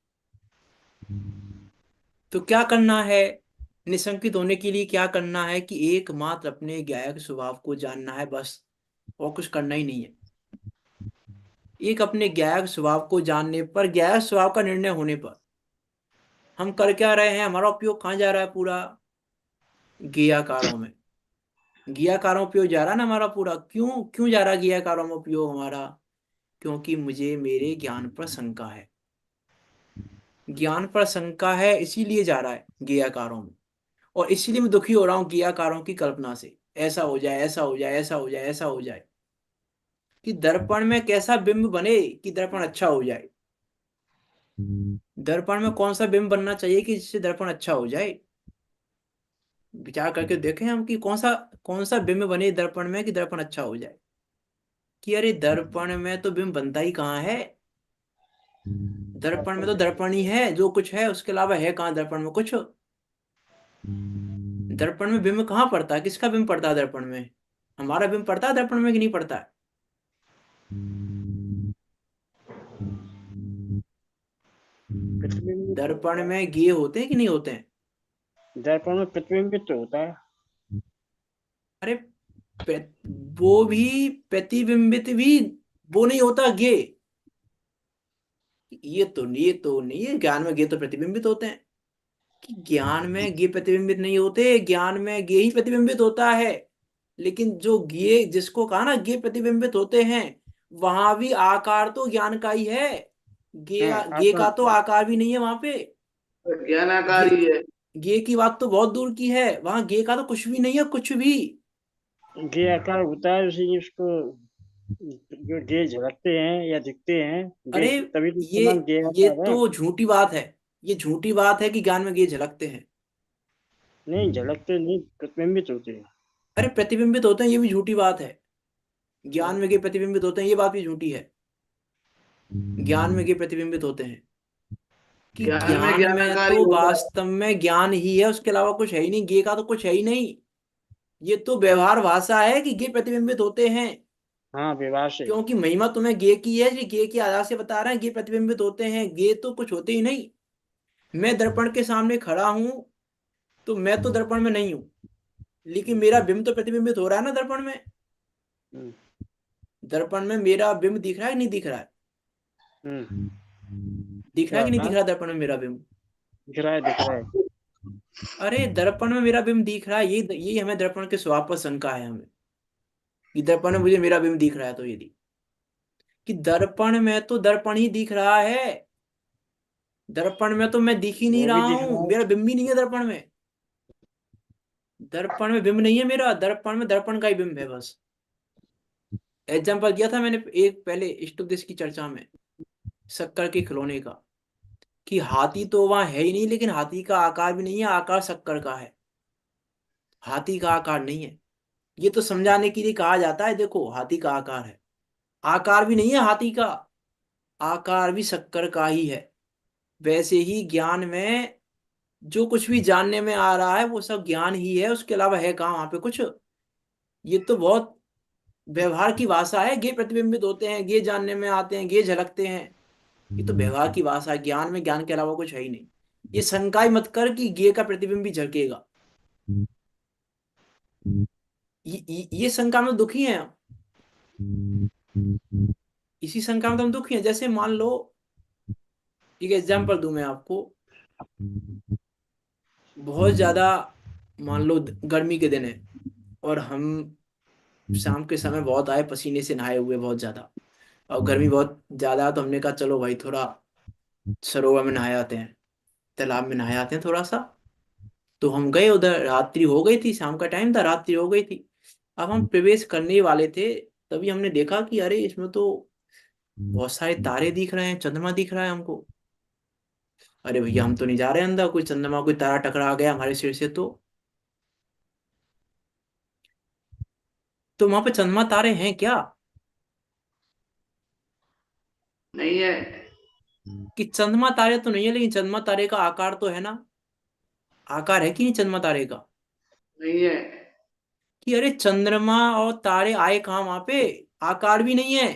Speaker 1: तो क्या करना है? निसंकित होने के लिए क्या करना है? कि एकमात्र अपने ज्ञायक स्वभाव को जानना है, बस। और कुछ करना ही नहीं है। एक अपने ज्ञायक स्वभाव को जानने पर, ज्ञायक स्वभाव का निर्णय होने पर हम कर क्या रहे हैं? हमारा उपयोग कहाँ जा रहा है? पूरा ज्ञेयाकारों में। ज्ञेयाकारों उपयोग जा रहा है ना हमारा पूरा। क्यों क्यों जा रहा है ज्ञेयाकारों में उपयोग हमारा? क्योंकि मुझे मेरे ज्ञान पर शंका है। ज्ञान पर शंका है, इसीलिए जा रहा है ज्ञेयाकारों में। और इसीलिए मैं दुखी हो रहा हूँ ज्ञेयाकारों की कल्पना से। ऐसा हो जाए, ऐसा हो जाए, ऐसा हो जाए, ऐसा हो जाए, कि दर्पण में कैसा बिंब बने कि दर्पण अच्छा हो जाए। दर्पण में कौन सा बिंब बनना चाहिए कि जिससे दर्पण अच्छा हो जाए? विचार करके देखें हम कि कौन सा बिंब बने दर्पण में कि दर्पण अच्छा हो जाए। कि अरे, दर्पण में तो बिंब बनता ही कहाँ है? दर्पण में तो दर्पण ही है, जो कुछ है उसके अलावा है कहाँ दर्पण में कुछ? दर्पण में बिंब कहाँ पड़ता है? किसका बिंब पड़ता है दर्पण में? हमारा बिंब पड़ता है दर्पण में कि नहीं पड़ता है?
Speaker 2: प्रतिबिंबित तो होता
Speaker 1: दर्पण
Speaker 2: है।
Speaker 1: में गे होते हैं कि नहीं होते हैं?
Speaker 2: दर्पण में प्रतिबिंबित तो होता है।
Speaker 1: अरे, पे- वो भी प्रतिबिंबित भी, वो नहीं होता गे। ये तो नहीं है, ज्ञान में गे तो प्रतिबिंबित होते हैं। कि ज्ञान में गे प्रतिबिंबित नहीं होते, ज्ञान में गे ही प्रतिबिंबित होता है। लेकिन जो गे, जिसको कहा ना गे प्रतिबिंबित होते हैं, वहां भी आकार तो ज्ञान का ही है। गे
Speaker 2: हाँ,
Speaker 1: गे
Speaker 2: आकार
Speaker 1: का तो आकार भी नहीं है वहां पे। गे
Speaker 3: ज्ञानाकारी है।
Speaker 1: गे की बात तो बहुत दूर की है, वहां गे का तो कुछ भी नहीं है, कुछ भी।
Speaker 2: गे आकार होता है, उसी उसको जो गे झलकते हैं या दिखते हैं गे,
Speaker 1: अरे,
Speaker 2: तभी तो
Speaker 1: ये
Speaker 2: इसका नाम गे
Speaker 1: ये
Speaker 2: आकार है।
Speaker 1: तो झूठी बात है। ये झूठी बात है कि ज्ञान में गे झलकते हैं।
Speaker 2: नहीं, झलकते नहीं, प्रतिबिंबित होते हैं।
Speaker 1: अरे, प्रतिबिंबित होते हैं, ये भी झूठी बात है। ज्ञान
Speaker 2: हाँ,
Speaker 1: में गे प्रतिबिंबित होते हैं, ये बात भी झूठी है। ज्ञान में गे प्रतिबिंबित होते हैं। कि
Speaker 3: ज्ञान में
Speaker 1: ज्ञान में
Speaker 3: ज्ञानाकारी
Speaker 1: तो
Speaker 3: होता है।
Speaker 1: वास्तव में ज्ञान ही है, उसके अलावा कुछ है ही नहीं। गे का तो कुछ है ही नहीं। ये तो व्यवहार भाषा है कि गे प्रतिबिंबित होते हैं।
Speaker 2: हाँ, विवाह से।
Speaker 1: क्योंकि महिमा तुम्हें गे की है, ये गे के आधार से बता रहे हैं गे प्रतिबिंबित होते हैं। गे तो कुछ होते ही नहीं। मैं दर्पण के सामने खड़ा हूं तो मैं तो दर्पण में नहीं हूं, लेकिन मेरा बिंब तो प्रतिबिंबित हो रहा है ना दर्पण में।
Speaker 2: हम्म,
Speaker 1: दर्पण में मेरा बिंब दिख रहा है कि नहीं दिख रहा है?
Speaker 2: हम्म,
Speaker 1: दिख रहा
Speaker 2: क्या
Speaker 1: है कि नहीं
Speaker 2: होता
Speaker 1: दिख
Speaker 2: है?
Speaker 1: रहा दर्पण में मेरा बिंब?
Speaker 2: दिख रहा है, दिख रहा है।
Speaker 1: अरे दर्पण में मेरा बिंब दिख रहा है, यही हमें दर्पण के स्वभाव पर शंका है हमें, कि दर्पण में मुझे मेरा बिंब दिख रहा है, तो यदि कि दर्पण में तो दर्पण ही दिख रहा है, दर्पण में तो मैं दिख ही नहीं
Speaker 2: वो भी
Speaker 1: रहा
Speaker 2: दिख
Speaker 1: हूं,
Speaker 2: रहा है।
Speaker 1: मेरा बिंब ही नहीं है दर्पण में। दर्पण में बिंब नहीं है मेरा, दर्पण में दर्पण का ही बिंब है बस। एग्जाम्पल दिया था मैंने एक पहले इष्टोपदेश की चर्चा में, शक्कर के खिलौने का, कि हाथी तो वहां है ही नहीं, लेकिन हाथी का आकार भी नहीं है, आकार शक्कर का है, हाथी का आकार नहीं है। ये तो समझाने के लिए कहा जाता है, देखो हाथी का आकार है, आकार भी नहीं है हाथी का, आकार भी शक्कर का ही है। वैसे ही ज्ञान में जो कुछ भी जानने में आ रहा है वो सब ज्ञान ही है, उसके अलावा है कहाँ वहां पे कुछ। ये तो बहुत व्यवहार की भाषा है, गे प्रतिबिंबित होते हैं, गे जानने में आते हैं, गे झलकते हैं। ये तो व्यवहार की भाषा है, ज्ञान में ज्ञान के अलावा कुछ है ही नहीं। ये शंका ही मत कर कि गे का प्रतिबिंब भी झलकेगा, ये शंका में दुखी हैं हम। इसी शंका में तो हम दुखी हैं। जैसे मान लो, एक एग्जाम्पल दूं मैं आपको, बहुत ज्यादा, मान लो गर्मी के दिन है, और हम शाम के समय बहुत आए पसीने से नहाए हुए बहुत ज्यादा, और गर्मी बहुत ज्यादा है, तो हमने कहा चलो भाई थोड़ा सरोवर में नहाए आते हैं, तालाब में नहाए आते हैं थोड़ा सा। तो हम गए उधर, रात्रि हो गई थी, शाम का टाइम था, रात्रि हो गई थी। अब हम प्रवेश करने वाले थे, तभी हमने देखा कि अरे इसमें तो बहुत सारे तारे दिख रहे हैं, चंद्रमा दिख रहा है हमको। अरे भैया हम तो नहीं जा रहे अंदर, कोई चंद्रमा कोई तारा टकरा गया हमारे सिर से तो वहां पे चंद्रमा तारे हैं क्या?
Speaker 4: नहीं है।
Speaker 1: कि चंद्रमा तारे तो नहीं है, लेकिन चंद्रमा तारे का आकार तो है ना, आकार है कि नहीं चंद्रमा तारे का?
Speaker 4: नहीं है।
Speaker 1: कि अरे चंद्रमा और तारे आए कहाँ वहां पे, आकार भी नहीं है।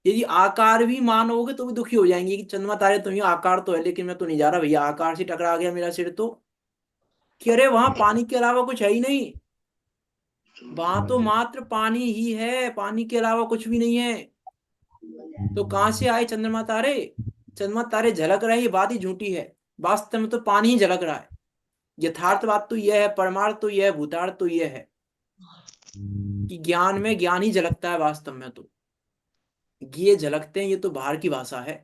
Speaker 1: यदि आकार भी मानोगे तो भी दुखी हो जाएंगे कि चंद्रमा तारे तो ही आकार तो है, लेकिन मैं तो नहीं जा रहा भैया, आकार से टकरा गया मेरा सिर तो। कि अरे वहां पानी के अलावा कुछ है ही नहीं, वहां तो मात्र पानी ही है, पानी के अलावा कुछ भी नहीं है। तो कहां से आए चंद्रमा तारे? चंद्रमा तारे झलक रहे हैं, ये बात ही झूठी है। वास्तव में तो पानी ही झलक रहा है। यथार्थ बात तो यह है, परमार्थ तो यह है, भूतार्थ तो यह है, कि ज्ञान में ज्ञान ही झलकता है वास्तव में। तो ये झलकते हैं, ये तो बाहर की भाषा है।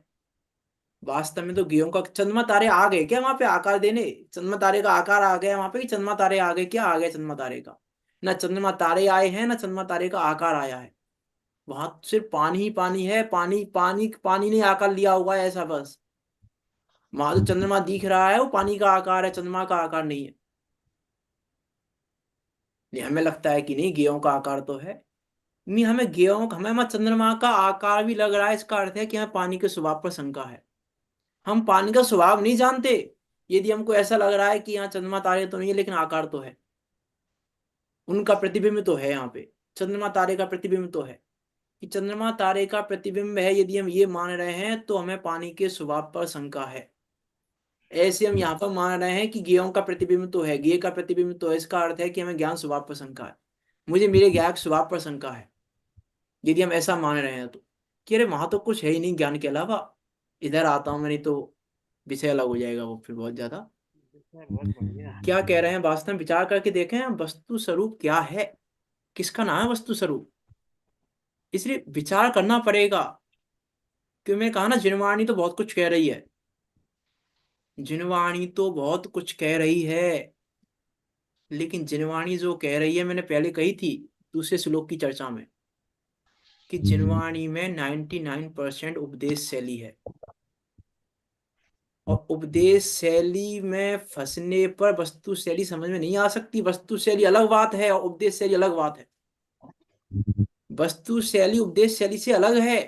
Speaker 1: वास्तव में तो गेहूं का, चंद्रमा तारे आ गए क्या वहां पे आकार देने? चंद्रमा तारे का आकार आ गया वहां पे, कि चंद्रमा तारे आ गए? क्या आ गया चंद्रमा तारे का? ना चंद्रमा तारे आए हैं, ना चंद्रमा तारे का आकार आया है। वहां सिर्फ पानी ही पानी है, पानी पानी पानी ने आकार लिया हुआ है ऐसा बस। वहां जो चंद्रमा दिख रहा है वो पानी का आकार है, चंद्रमा का आकार नहीं है। नहीं, हमें लगता है कि नहीं गेहूं का आकार तो है। नहीं, हमें चंद्रमा का आकार भी लग रहा है, इसका अर्थ है कि हमें पानी के स्वभाव पर शंका है। हम पानी का स्वभाव नहीं जानते। यदि हमको ऐसा लग रहा है कि यहाँ चंद्रमा तारे तो नहीं है, लेकिन आकार तो है, उनका प्रतिबिंब तो है यहाँ पे, चंद्रमा तारे का प्रतिबिंब तो है, कि चंद्रमा तारे का प्रतिबिंब है, यदि हम ये मान रहे हैं तो हमें पानी के स्वभाव पर शंका है। ऐसे हम यहाँ पर मान रहे हैं कि गेयों का प्रतिबिंब तो है, गे का प्रतिबिंब तो है, इसका अर्थ है कि हमें ज्ञान स्वभाव पर शंका है, मुझे मेरे ज्ञान स्वभाव पर शंका है। यदि हम ऐसा मान रहे हैं तो, कि अरे वहां तो कुछ है ही नहीं ज्ञान के अलावा, इधर आता हूं मैं, नहीं तो विषय अलग हो जाएगा वो फिर बहुत ज्यादा।
Speaker 2: बहुत बढ़िया।
Speaker 1: क्या कह रहे हैं वास्तव में विचार करके देखें, वस्तु स्वरूप क्या है, किसका नाम है वस्तु स्वरूप। इसलिए विचार करना पड़ेगा। क्यों, मैंने कहा ना जिनवाणी तो बहुत कुछ कह रही है, जिनवाणी तो बहुत कुछ कह रही है, लेकिन जिनवाणी जो कह रही है मैंने पहले कही थी दूसरे श्लोक की चर्चा में, कि जिनवाणी में 99% उपदेश शैली है, और उपदेश शैली में फंसने पर वस्तु शैली समझ में नहीं आ सकती। वस्तु शैली अलग बात है और उपदेश शैली अलग बात है। वस्तु शैली उपदेश शैली से अलग है।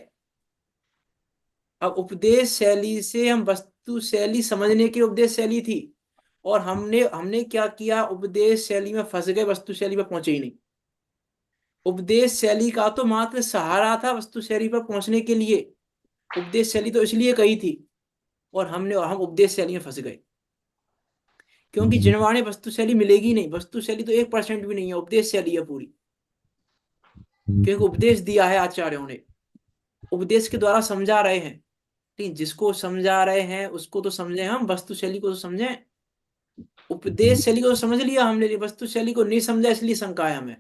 Speaker 1: अब उपदेश शैली से हम वस्तु शैली समझने की उपदेश शैली थी, और हमने हमने क्या किया, उपदेश शैली में फंस गए, वस्तु शैली पर पहुंचे ही नहीं। उपदेश शैली का तो मात्र सहारा था वस्तु शैली पर पहुंचने के लिए, उपदेश शैली तो इसलिए कही थी, और हम उपदेश शैली में फंस गए। क्योंकि जिनवाणी वस्तु शैली मिलेगी नहीं, वस्तु शैली तो 1% भी नहीं है, उपदेश शैली है पूरी। क्योंकि उपदेश दिया है आचार्यों ने, उपदेश के द्वारा समझा रहे हैं, लेकिन जिसको समझा रहे हैं उसको तो समझे हम, वस्तु शैली को तो समझें। उपदेश शैली को समझ लिया हमने, वस्तु शैली को नहीं समझा, इसलिए शंका है हमें।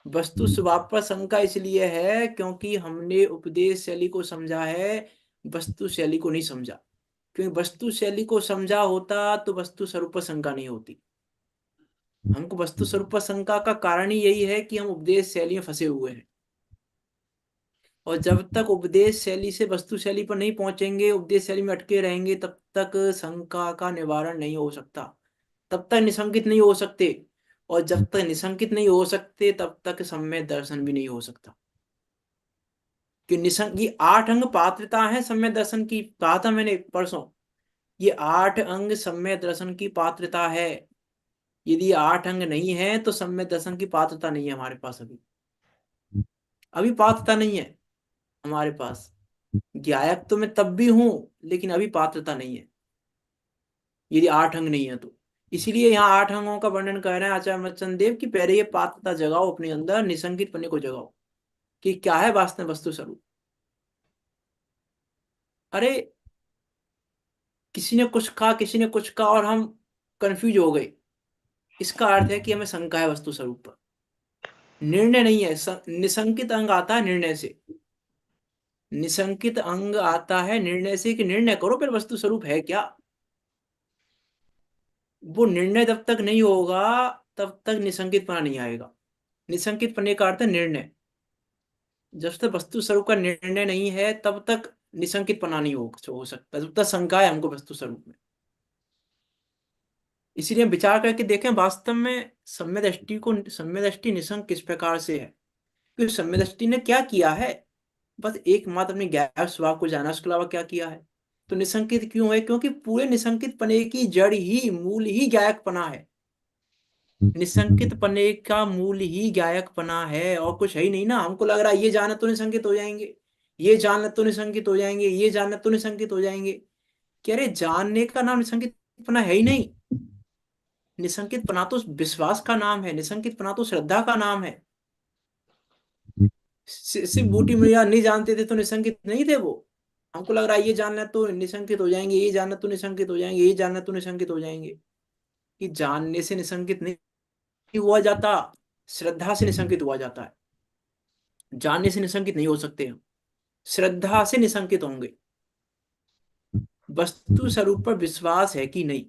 Speaker 1: वस्तु स्वभाव पर शंका इसलिए है क्योंकि हमने उपदेश शैली को समझा है, वस्तु शैली को नहीं समझा। क्योंकि वस्तु शैली को समझा होता तो वस्तु स्वरूप पर शंका नहीं होती। हमको वस्तु स्वरूप पर शंका का कारण ही यही है कि हम उपदेश शैली में फंसे हुए हैं। और जब तक उपदेश शैली से वस्तु शैली पर नहीं पहुंचेंगे, उपदेश शैली में अटके रहेंगे, तब तक शंका का निवारण नहीं हो सकता, तब तक निशंकित नहीं हो सकते। और जब तक निशंकित नहीं हो सकते तब तक सम्यक दर्शन भी नहीं हो सकता। कि निशंक ये 8 अंग पात्रता है सम्यक दर्शन की, कहा था मैंने परसों। ये 8 अंग सम्यक दर्शन की पात्रता है। यदि 8 अंग नहीं है तो सम्यक दर्शन की पात्रता नहीं है हमारे पास। अभी पात्रता नहीं है हमारे पास। ज्ञायक तो मैं तब भी हूं, लेकिन अभी पात्रता नहीं है यदि 8 अंग नहीं है तो। इसीलिए यहाँ 8 अंगों का वर्णन कर रहे हैं आचार्य मत्स्येंद्र देव की पहले ये पात्रता जगाओ अपने अंदर, निशंकित पन्ने को जगाओ कि क्या है वास्तव में वस्तु स्वरूप। अरे किसी ने कुछ कहा, किसी ने कुछ कहा और हम कंफ्यूज हो गए, इसका अर्थ है कि हमें शंका है वस्तु स्वरूप पर। निर्णय नहीं है। निशंकित अंग आता है निर्णय से। निशंकित अंग आता है निर्णय से कि निर्णय करो फिर वस्तु स्वरूप है क्या। वो निर्णय जब तक नहीं होगा तब तक निशंकित पना नहीं आएगा। निशंकित पने का अर्थ है निर्णय। जब तक वस्तु स्वरूप का निर्णय नहीं है तब तक निशंकित पना नहीं हो सकता, जब तक शंका है हमको वस्तु स्वरूप में। इसीलिए हम विचार करके देखें वास्तव में सम्यक दृष्टि निशंक किस प्रकार से है। क्योंकि सम्यक दृष्टि ने क्या किया है, बस एकमात्र अपने ज्ञान स्वभाव को जाना, उसके अलावा क्या किया है। तो निशंकित क्यों है, क्योंकि पूरे निशंकित पने की जड़ ही, मूल ही ज्ञायक पना है। निशंकित पने का मूल ही ज्ञायक पना है और कुछ है ही नहीं ना। हमको लग रहा है ये जाना तो निशंकित हो जाएंगे, ये जानना तो निशंकित हो जाएंगे, ये जानना तो निशंकित हो जाएंगे। कह रहे जानने का नाम निशंकित पना है ही नहीं। निशंकित पना तो विश्वास का नाम है, निशंकित पना तो श्रद्धा का नाम है। सिर्फ बूटी मियां नहीं जानते थे तो निशंकित नहीं थे वो। हमको लग रहा है ये जानना तो निशंकित हो जाएंगे, ये जानना तो निशंकित हो जाएंगे, ये जानना तो निशंकित हो जाएंगे। कि जानने से निशंकित नहीं हुआ जाता, श्रद्धा से निशंकित हुआ जाता है। जानने से निशंकित नहीं हो सकते हम, श्रद्धा से निशंकित होंगे। वस्तु स्वरूप पर विश्वास है कि नहीं,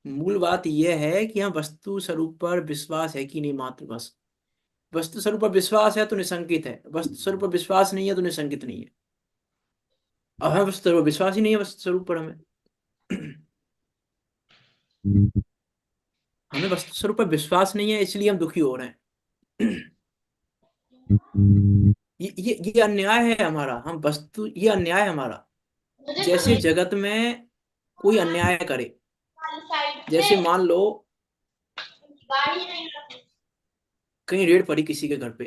Speaker 1: मूल बात यह है कि हम वस्तु स्वरूप पर विश्वास है कि नहीं, मात्र बस। वस्तु स्वरूप पर विश्वास है तो निशंकित है, वस्तु स्वरूप पर विश्वास नहीं है तो निशंकित नहीं है। अब हमें वस्तु स्वरूप विश्वास ही नहीं है, वस्तु स्वरूप पर हमें वस्तु स्वरूप पर विश्वास नहीं है, इसलिए हम दुखी हो रहे हैं। ये अन्याय है हमारा। ये अन्याय है हमारा। जैसे जगत में कोई अन्याय करे, जैसे मान लो कहीं रेड पड़ी किसी के घर पे,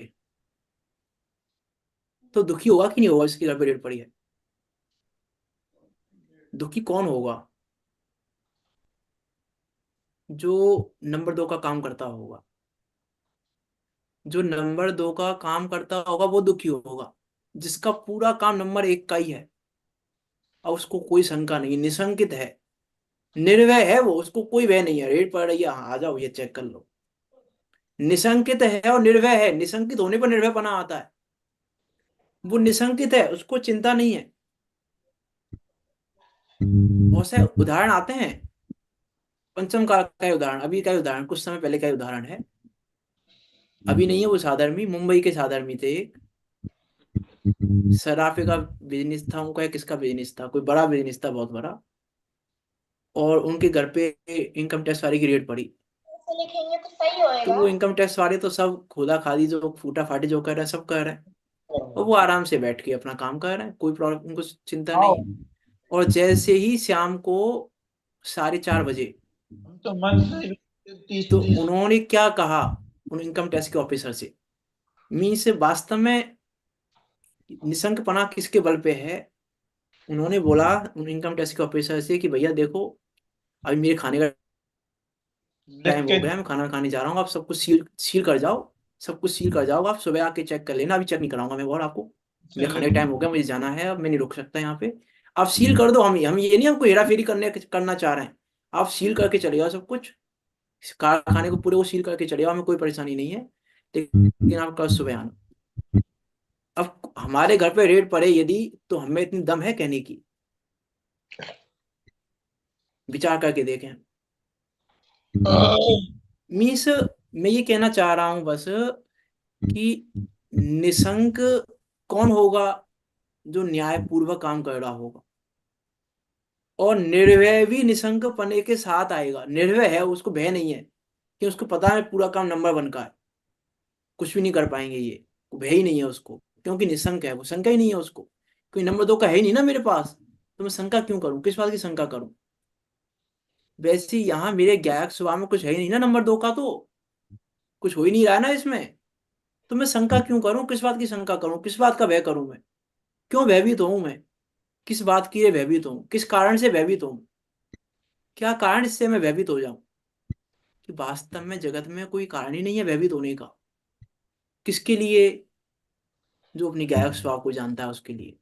Speaker 1: तो दुखी होगा कि नहीं होगा इसके घर पे रेड पड़ी है। दुखी कौन होगा, जो नंबर 2 का काम करता होगा। जो नंबर 2 का काम करता होगा वो दुखी होगा, जिसका पूरा काम नंबर 1 का ही है और उसको कोई शंका नहीं, निशंकित है, निर्भय है वो, उसको कोई भय नहीं है। रेड पड़ रही है, हाँ आ जाओ ये चेक कर लो। निशंकित है और निर्भय है। निशंकित होने पर निर्भय पना आता है। वो निशंकित है, उसको चिंता नहीं है। बहुत से उदाहरण आते हैं। पंचम का उदाहरण, अभी का उदाहरण, कुछ समय पहले का उदाहरण है, अभी नहीं है। वो साधर्मी, मुंबई के साधर्मी थे। एक सराफे का बिजनेस था उनका, किसका बिजनेस था, कोई बड़ा बिजनेस था, बहुत बड़ा। और उनके घर पे इनकम टैक्स वाले की रेड पड़ी।
Speaker 5: लिखेंगे तो सही
Speaker 1: तो
Speaker 5: होएगा।
Speaker 1: वो इनकम टैक्स वाले तो सब खोदा खादी जो फूटा फाटी जो कर रहे हैं सब कर रहे हैं, और वो आराम से बैठ के अपना काम कर रहे हैं, कोई प्रॉब्लम, उनको चिंता नहीं है। और जैसे ही शाम को 4:30 बजे,
Speaker 3: हम तो मन से 30
Speaker 1: तो उन्होंने क्या कहा उन इनकम टैक्स के ऑफिसर से, मीन से वास्तव में निशंक पना किसके बल पे है। उन्होंने बोला उन इनकम टैक्स के ऑफिसर से कि भैया देखो, अभी मेरे खाने का
Speaker 3: लिख
Speaker 1: टाइम
Speaker 3: के
Speaker 1: हो गया, मैं खाना खाने जा रहा हूँ, आप सब कुछ सील कर जाओ, सब कुछ सील कर जाओ, आप सुबह आके चेक कर लेना, अभी चेक नहीं कराऊंगा मैं और आपको, मेरे खाने का टाइम हो गया, मुझे जाना है, अब मैं नहीं रुक सकता यहाँ पे। आप सील कर दो। हम ये नहीं हमको हेरा फेरी करना चाह रहे हैं, आप सील करके चले जाओ सब कुछ, इस कारखाने को पूरे को सील करके चले जाओ, हमें कोई परेशानी नहीं है, लेकिन आप कल सुबह आना। अब हमारे घर पे रेड पड़े यदि, तो हमें इतनी दम है कहने की? विचार करके देखें। मीन्स मैं ये कहना चाह रहा हूं बस कि निशंक कौन होगा? जो न्यायपूर्वक काम कर रहा होगा, और निर्भय भी निशंक पने के साथ आएगा। निर्भय है, उसको भय नहीं है, कि उसको पता है पूरा काम नंबर 1 का है, कुछ भी नहीं कर पाएंगे ये, भय ही नहीं है उसको, क्योंकि निशंक है वो, शंका ही नहीं है उसको, कोई नंबर 2 का है ही नहीं ना मेरे पास, तो मैं शंका क्यों करूं, किस बात की शंका करूं? वैसे यहाँ मेरे गायक स्वभाव में कुछ है ही नहीं ना नंबर 2 का, तो कुछ हो ही नहीं रहा है ना इसमें, तो मैं शंका क्यों करूं, किस बात की शंका करूं, किस बात का भय करूं मैं? क्यों भयभीत हूं मैं? किस बात की भयभीत हूं, किस कारण से भयभीत हूं? क्या कारण इससे मैं भयभीत हो जाऊं? कि वास्तव में जगत में कोई कारण ही नहीं है भयभीत होने का। किसके लिए? जो अपनी गायक स्वभाव को जानता है उसके लिए,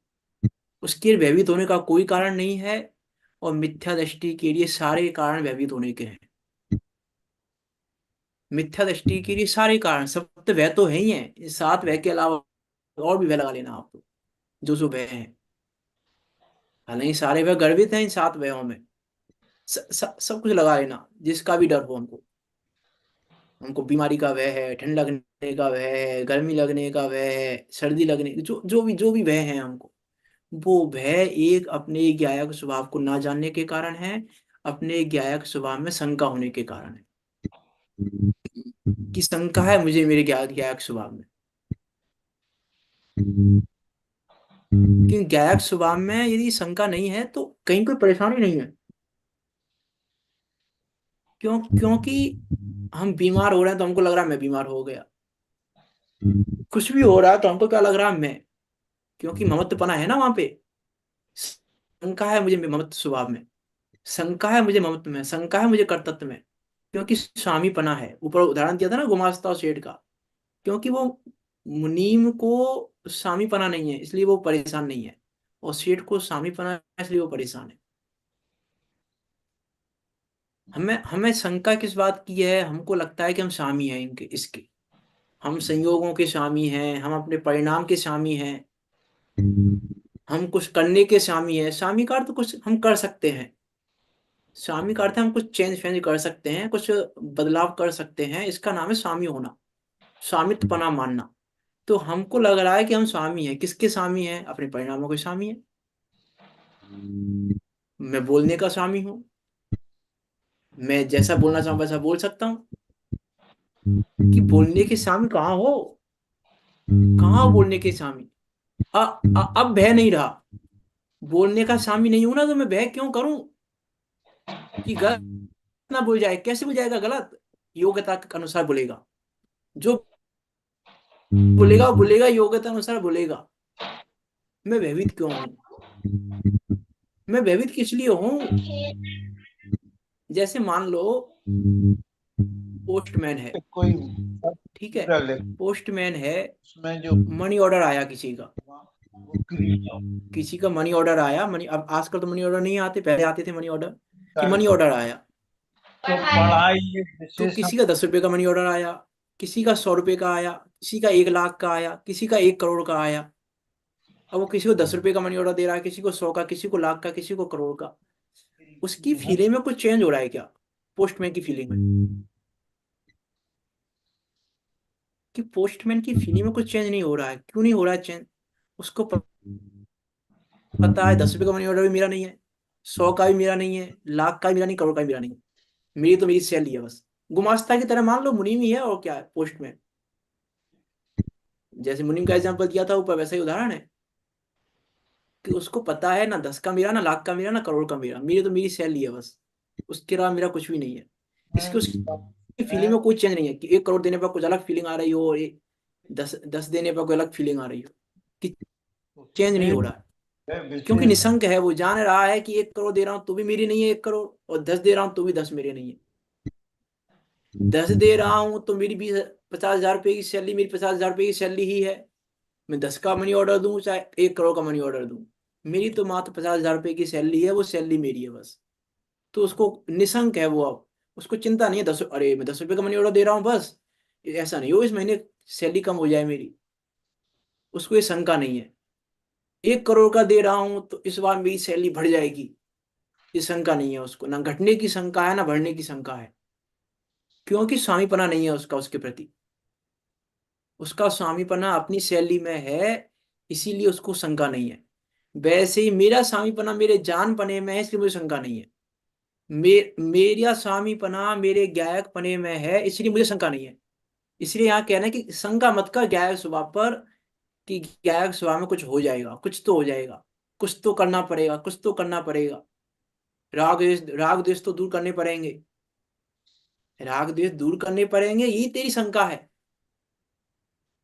Speaker 1: उसके भयभीत होने का कोई कारण नहीं है, और मिथ्या दृष्टि के लिए सारे कारण भयभीत होने के हैं। मिथ्या दृष्टि के लिए सारे कारण, सब तो वह तो है ही है, इस 7 वह के अलावा और भी वह लगा लेना आप, तो जो वह है, हालांकि सारे वह गर्वित हैं इन 7 वयों में, सब कुछ लगा लेना, जिसका भी डर हो हमको। हमको बीमारी का भय है, ठंड लगने का भय है, गर्मी लगने का भय है, सर्दी लगने, जो भी भय है हमको, वो भय एक अपने ज्ञायक स्वभाव को ना जानने के कारण है, अपने ज्ञायक स्वभाव में शंका होने के कारण है, कि शंका है मुझे मेरे ज्ञायक स्वभाव में। कि ज्ञायक स्वभाव में यदि शंका नहीं है तो कहीं कोई परेशानी नहीं है। क्योंकि हम बीमार हो रहे हैं तो हमको लग रहा है मैं बीमार हो गया, कुछ भी हो रहा है तो हमको क्या लग रहा है मैं, क्योंकि ममत्वपना है ना वहां पे। शंका है मुझे ममत्व स्वभाव में, शंका है मुझे ममत्व में, शंका है मुझे कर्तृत्व में, क्योंकि स्वामीपना है। ऊपर उदाहरण दिया था ना गुमास्ता और सेठ का, क्योंकि वो मुनीम को स्वामीपना नहीं है इसलिए वो परेशान नहीं है, और सेठ को स्वामीपना है इसलिए वो परेशान है। हमें हमें शंका किस बात की है? हमको लगता है कि हम स्वामी हैं इनके, इसके, हम संयोगों के स्वामी हैं, हम अपने परिणाम के स्वामी हैं, हम कुछ करने के स्वामी हैं। स्वामी का अर्थ कुछ हम कर सकते हैं, स्वामी का अर्थ है हम कुछ चेंज फेंज कर सकते हैं, कुछ बदलाव कर सकते हैं, इसका नाम है स्वामी होना, स्वामित्वपना मानना। तो हमको लग रहा है कि हम स्वामी हैं, किसके स्वामी हैं? अपने परिणामों के स्वामी हैं। मैं बोलने का स्वामी हूँ, मैं जैसा बोलना चाहूँ वैसा बोल सकता हूँ। कि बोलने के स्वामी कहाँ हो, कहाँ हो बोलने के स्वामी? अब भय नहीं रहा, बोलने का स्वामी नहीं हूं ना, तो मैं भय क्यों करूं कि गलत ना बोल जाए? कैसे बोल जाएगा गलत? योग्यता के अनुसार बोलेगा, जो बोलेगा वो बोलेगा, योग्यता अनुसार बोलेगा। मैं भयभीत क्यों हूं? मैं भयभीत किस लिए हूं? जैसे मान लो पोस्टमैन है,
Speaker 3: कोई
Speaker 1: ठीक है,
Speaker 3: ले
Speaker 1: पोस्टमैन है,
Speaker 3: उसमें जो
Speaker 1: मनी ऑर्डर आया किसी का,
Speaker 3: वो क्रिया
Speaker 1: किसी का मनी ऑर्डर आया, मनी, अब आजकल तो मनी ऑर्डर नहीं आते, पहले आते थे मनी ऑर्डर, कि मनी
Speaker 3: तो
Speaker 1: ऑर्डर आया।
Speaker 3: पढ़ाई एक
Speaker 1: तो
Speaker 3: विशेष
Speaker 1: किसी का 10 रुपए का मनी ऑर्डर आया, किसी का 100 रुपए का आया, किसी का 1 लाख का आया, किसी का 1 करोड़ का आया। अब वो किसी को 10 रुपए का मनी ऑर्डर दे रहा है, किसी को 100 का, किसी को लाख का, किसी को करोड़ का। उसकी फीलिंग में कुछ चेंज हो रहा है क्या? पोस्टमैन की फीलिंग में, कि पोस्टमैन की फीलिंग में कुछ चेंज नहीं हो रहा है। क्यों नहीं हो रहा है चेंज? उसको पता है 10 रुपए का मनी ऑर्डर भी मेरा नहीं है, 100 का भी मेरा नहीं है, लाख का भी मेरा नहीं, करोड़ का भी मेरा नहीं है, मेरी तो मेरी सैलरी है बस। गुमास्ता की तरह मान लो मुनीम ही है, और क्या है पोस्टमैन। जैसे मुनीम का एग्जाम्पल दिया था ऊपर, वैसा ही उदाहरण है कि उसको पता है ना 10 का मेरा, ना लाख का मेरा, ना करोड़ का मेरा, मेरी तो मेरी सैलरी है बस, उसके अलावा मेरा कुछ भी नहीं है। इसकी उसकी फीलिंग में कोई चेंज नहीं है, कि 1 करोड़ देने पर कुछ अलग फीलिंग आ रही हो, और 10 देने पर कोई अलग फीलिंग आ रही हो, कि चेंज नहीं हो रहा है। क्योंकि
Speaker 3: विशेष
Speaker 1: निशंक है, वो जान रहा है कि 1 करोड़ दे रहा हूं तो भी मेरी नहीं है 1 करोड़, और 10 दे रहा हूं तो भी 10 मेरे नहीं है। 10 दे रहा हूं तो मेरी 50,000 रुपये की सैलरी, मेरी 50,000 रुपये की सैलरी ही है। मैं 10 का मनी ऑर्डर दूं चाहे 1 करोड़ का मनी ऑर्डर दूं, मेरी तो मात्र 50,000 रुपये की सैलरी है, वो सैलरी मेरी है बस। तो उसको निशंक है वो। अब उसको चिंता नहीं है 10, अरे मैं 10 रुपए का मनी ऑर्डर दे रहा हूँ बस, ऐसा नहीं हो इस महीने सैलरी कम हो जाए मेरी, उसको ये शंका नहीं है। 1 करोड़ का दे रहा हूँ तो इस बार मेरी सैलरी बढ़ जाएगी, ये शंका नहीं है उसको, ना घटने की शंका है ना बढ़ने की शंका है, क्योंकि स्वामीपना नहीं है उसका उसके प्रति। उसका स्वामीपना अपनी सैलरी में है, इसीलिए उसको शंका नहीं है। वैसे ही मेरा स्वामीपना मेरे जान पने में है, इसलिए मुझे शंका नहीं है। मेरा स्वामीपना मेरे गायक पने में है, इसलिए मुझे शंका नहीं है। इसलिए यहाँ कहना है कि शंका मत कर गायक स्वभाव पर, कि गायक स्वभाव में कुछ हो जाएगा, कुछ तो हो जाएगा, कुछ तो करना पड़ेगा, कुछ तो करना पड़ेगा। राग द्वेष तो दूर करने पड़ेंगे, राग द्वेष दूर करने पड़ेंगे, यही तेरी शंका है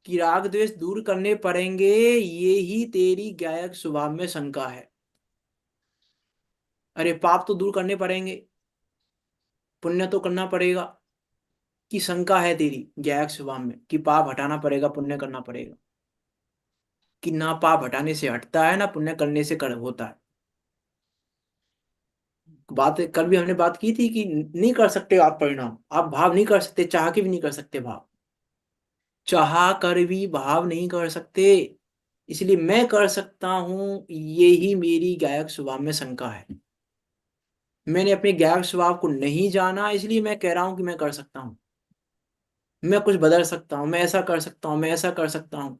Speaker 1: कि राग द्वेष दूर करने पड़ेंगे, ये ही तेरी गायक स्वभाव में शंका है। अरे पाप तो दूर करने पड़ेंगे, पुण्य तो करना पड़ेगा, की शंका है तेरी गायक स्वभाव में कि पाप हटाना पड़ेगा, पुण्य करना पड़ेगा, कि ना पाप हटाने से हटता है ना पुण्य करने से कर होता है। बात कल भी हमने बात की थी कि नहीं कर सकते आप परिणाम, आप भाव नहीं कर सकते, चाह के भी नहीं कर सकते भाव, चाह कर भी भाव नहीं कर सकते, इसलिए मैं कर सकता हूं, यही मेरी गायक स्वभाव में शंका है। मैंने अपने गायक स्वभाव को नहीं जाना, इसलिए मैं कह रहा हूं कि मैं कर सकता हूं, मैं कुछ बदल सकता हूं, मैं ऐसा कर सकता हूं, मैं ऐसा कर सकता हूं।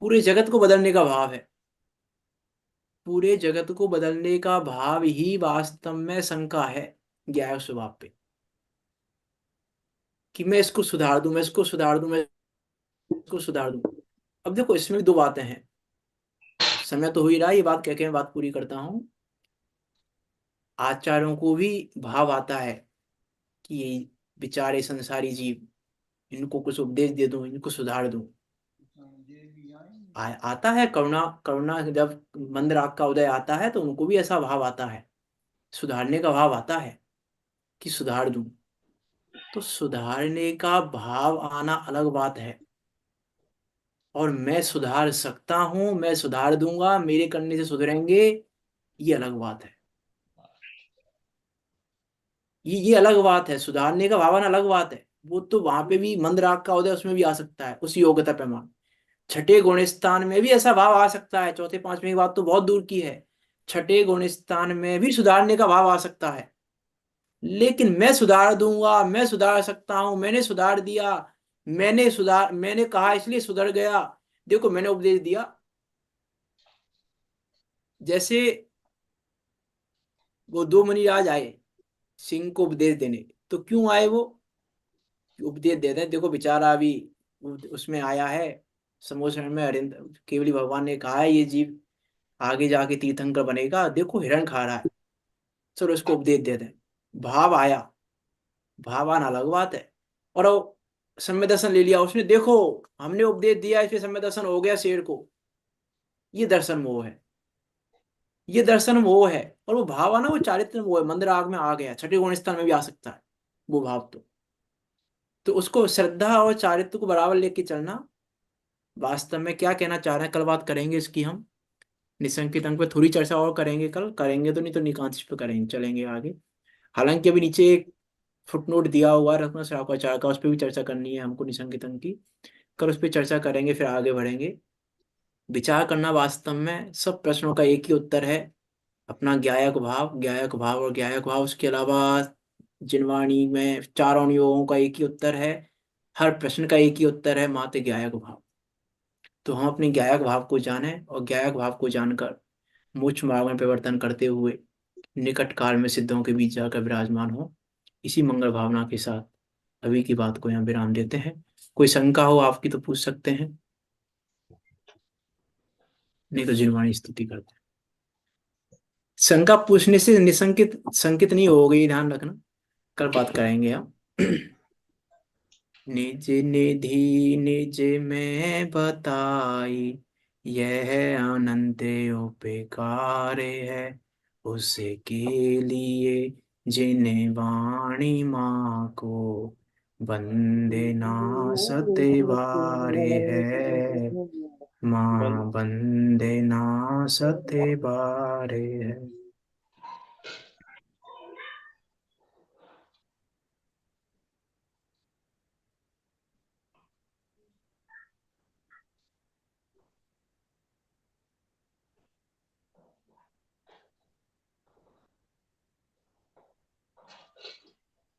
Speaker 1: पूरे जगत को बदलने का भाव है, पूरे जगत को बदलने का भाव ही वास्तव में शंका है गायक स्वभाव पे, कि मैं इसको सुधार दूं, मैं इसको सुधार दूं, मैं इसको सुधार दूं। अब देखो इसमें भी दो बातें हैं, समय तो हो ही रहा है, ये बात कह के मैं बात पूरी करता हूं। आचार्यों को भी भाव आता है कि ये बेचारे संसारी जीव, इनको कुछ उपदेश दे दूं, इनको सुधार दूं। आता है करुणा, करुणा जब मंद राग का उदय आता है तो उनको भी ऐसा भाव आता है, सुधारने का भाव आता है कि सुधार दूं। तो सुधारने का भाव आना अलग बात है, और मैं सुधार सकता हूं, मैं सुधार दूंगा, मेरे करने से सुधरेंगे, ये अलग बात है। ये अलग बात है, सुधारने का भावना अलग बात है। वो तो वहां पे भी मंद राग का उदय उसमें भी आ सकता है, उस योग्यता पैमाने। छठे गुण स्थान में भी ऐसा भाव आ सकता है, चौथे पांचवें की बात तो बहुत दूर की है, छठे गुण स्थान में भी सुधारने का भाव आ सकता है। लेकिन मैं सुधार दूंगा, मैं सुधार सकता हूं, मैंने सुधार दिया, मैंने कहा इसलिए सुधर गया। देखो मैंने उपदेश दिया, जैसे वो दो मुनिराज आए सिंह को उपदेश देने, तो क्यों आए वो, उपदेश देते हैं। देखो बेचारा अभी उसमें आया है समोसण में, हरिंद्र केवली भगवान ने कहा है ये जीव आगे जाके तीर्थंकर बनेगा, देखो हिरण खा रहा है, चलो उसको उपदेश देते हैं। भाव आया, भाव आना अलग बात है। और वो सम्य दर्शन ले लिया उसने, देखो हमने उपदेश दिया इसलिए सम्य दर्शन हो गया शेर को, ये दर्शन मोह है, ये दर्शन मोह है। और वो भाव आना वो चारित्र मोह है, मंद राग में आ गया, छठे गुण स्थान में भी आ सकता है वो भाव। तो उसको श्रद्धा और चारित्र को बराबर लेके चलना। वास्तव में क्या कहना चाह रहे हैं कल बात करेंगे इसकी हम, निसंकित अंक पे थोड़ी चर्चा और करेंगे, कल करेंगे तो, नहीं तो निकांतिश पे करेंगे, चलेंगे आगे। हालांकि अभी नीचे एक फुटनोट दिया हुआ है रत्न श्रावकाचार्य का, उस पर भी चर्चा करनी है हमको निसंकित अंक की, कल उस पर चर्चा करेंगे, फिर आगे बढ़ेंगे। विचार करना, वास्तव में सब प्रश्नों का एक ही उत्तर है, अपना ज्ञायक भाव, ज्ञायक भाव और ज्ञायक भाव। उसके अलावा जिनवाणी में चारों योगों का एक ही उत्तर है, हर प्रश्न का एक ही उत्तर है, मात्र ज्ञायक भाव। तो हम अपने ज्ञायक भाव को जाने, और ज्ञायक भाव को जानकर मोक्ष मार्ग में परिवर्तन करते हुए निकट काल में सिद्धों के बीच जाकर विराजमान हो, इसी मंगल भावना के साथ अभी की बात को यहाँ विराम देते हैं। कोई शंका हो आपकी तो पूछ सकते हैं, नहीं तो जिनवाणी स्तुति करते हैं। शंका पूछने से निसंकित संकित नहीं हो गई, ध्यान रखना, कल बात करेंगे हम। निज निधि निज में बताई, यह अनंत उपकार है, उसके लिए जिन्हें वाणी माँ को बंदे ना सते बारे है, माँ बंदे ना सते बारे है।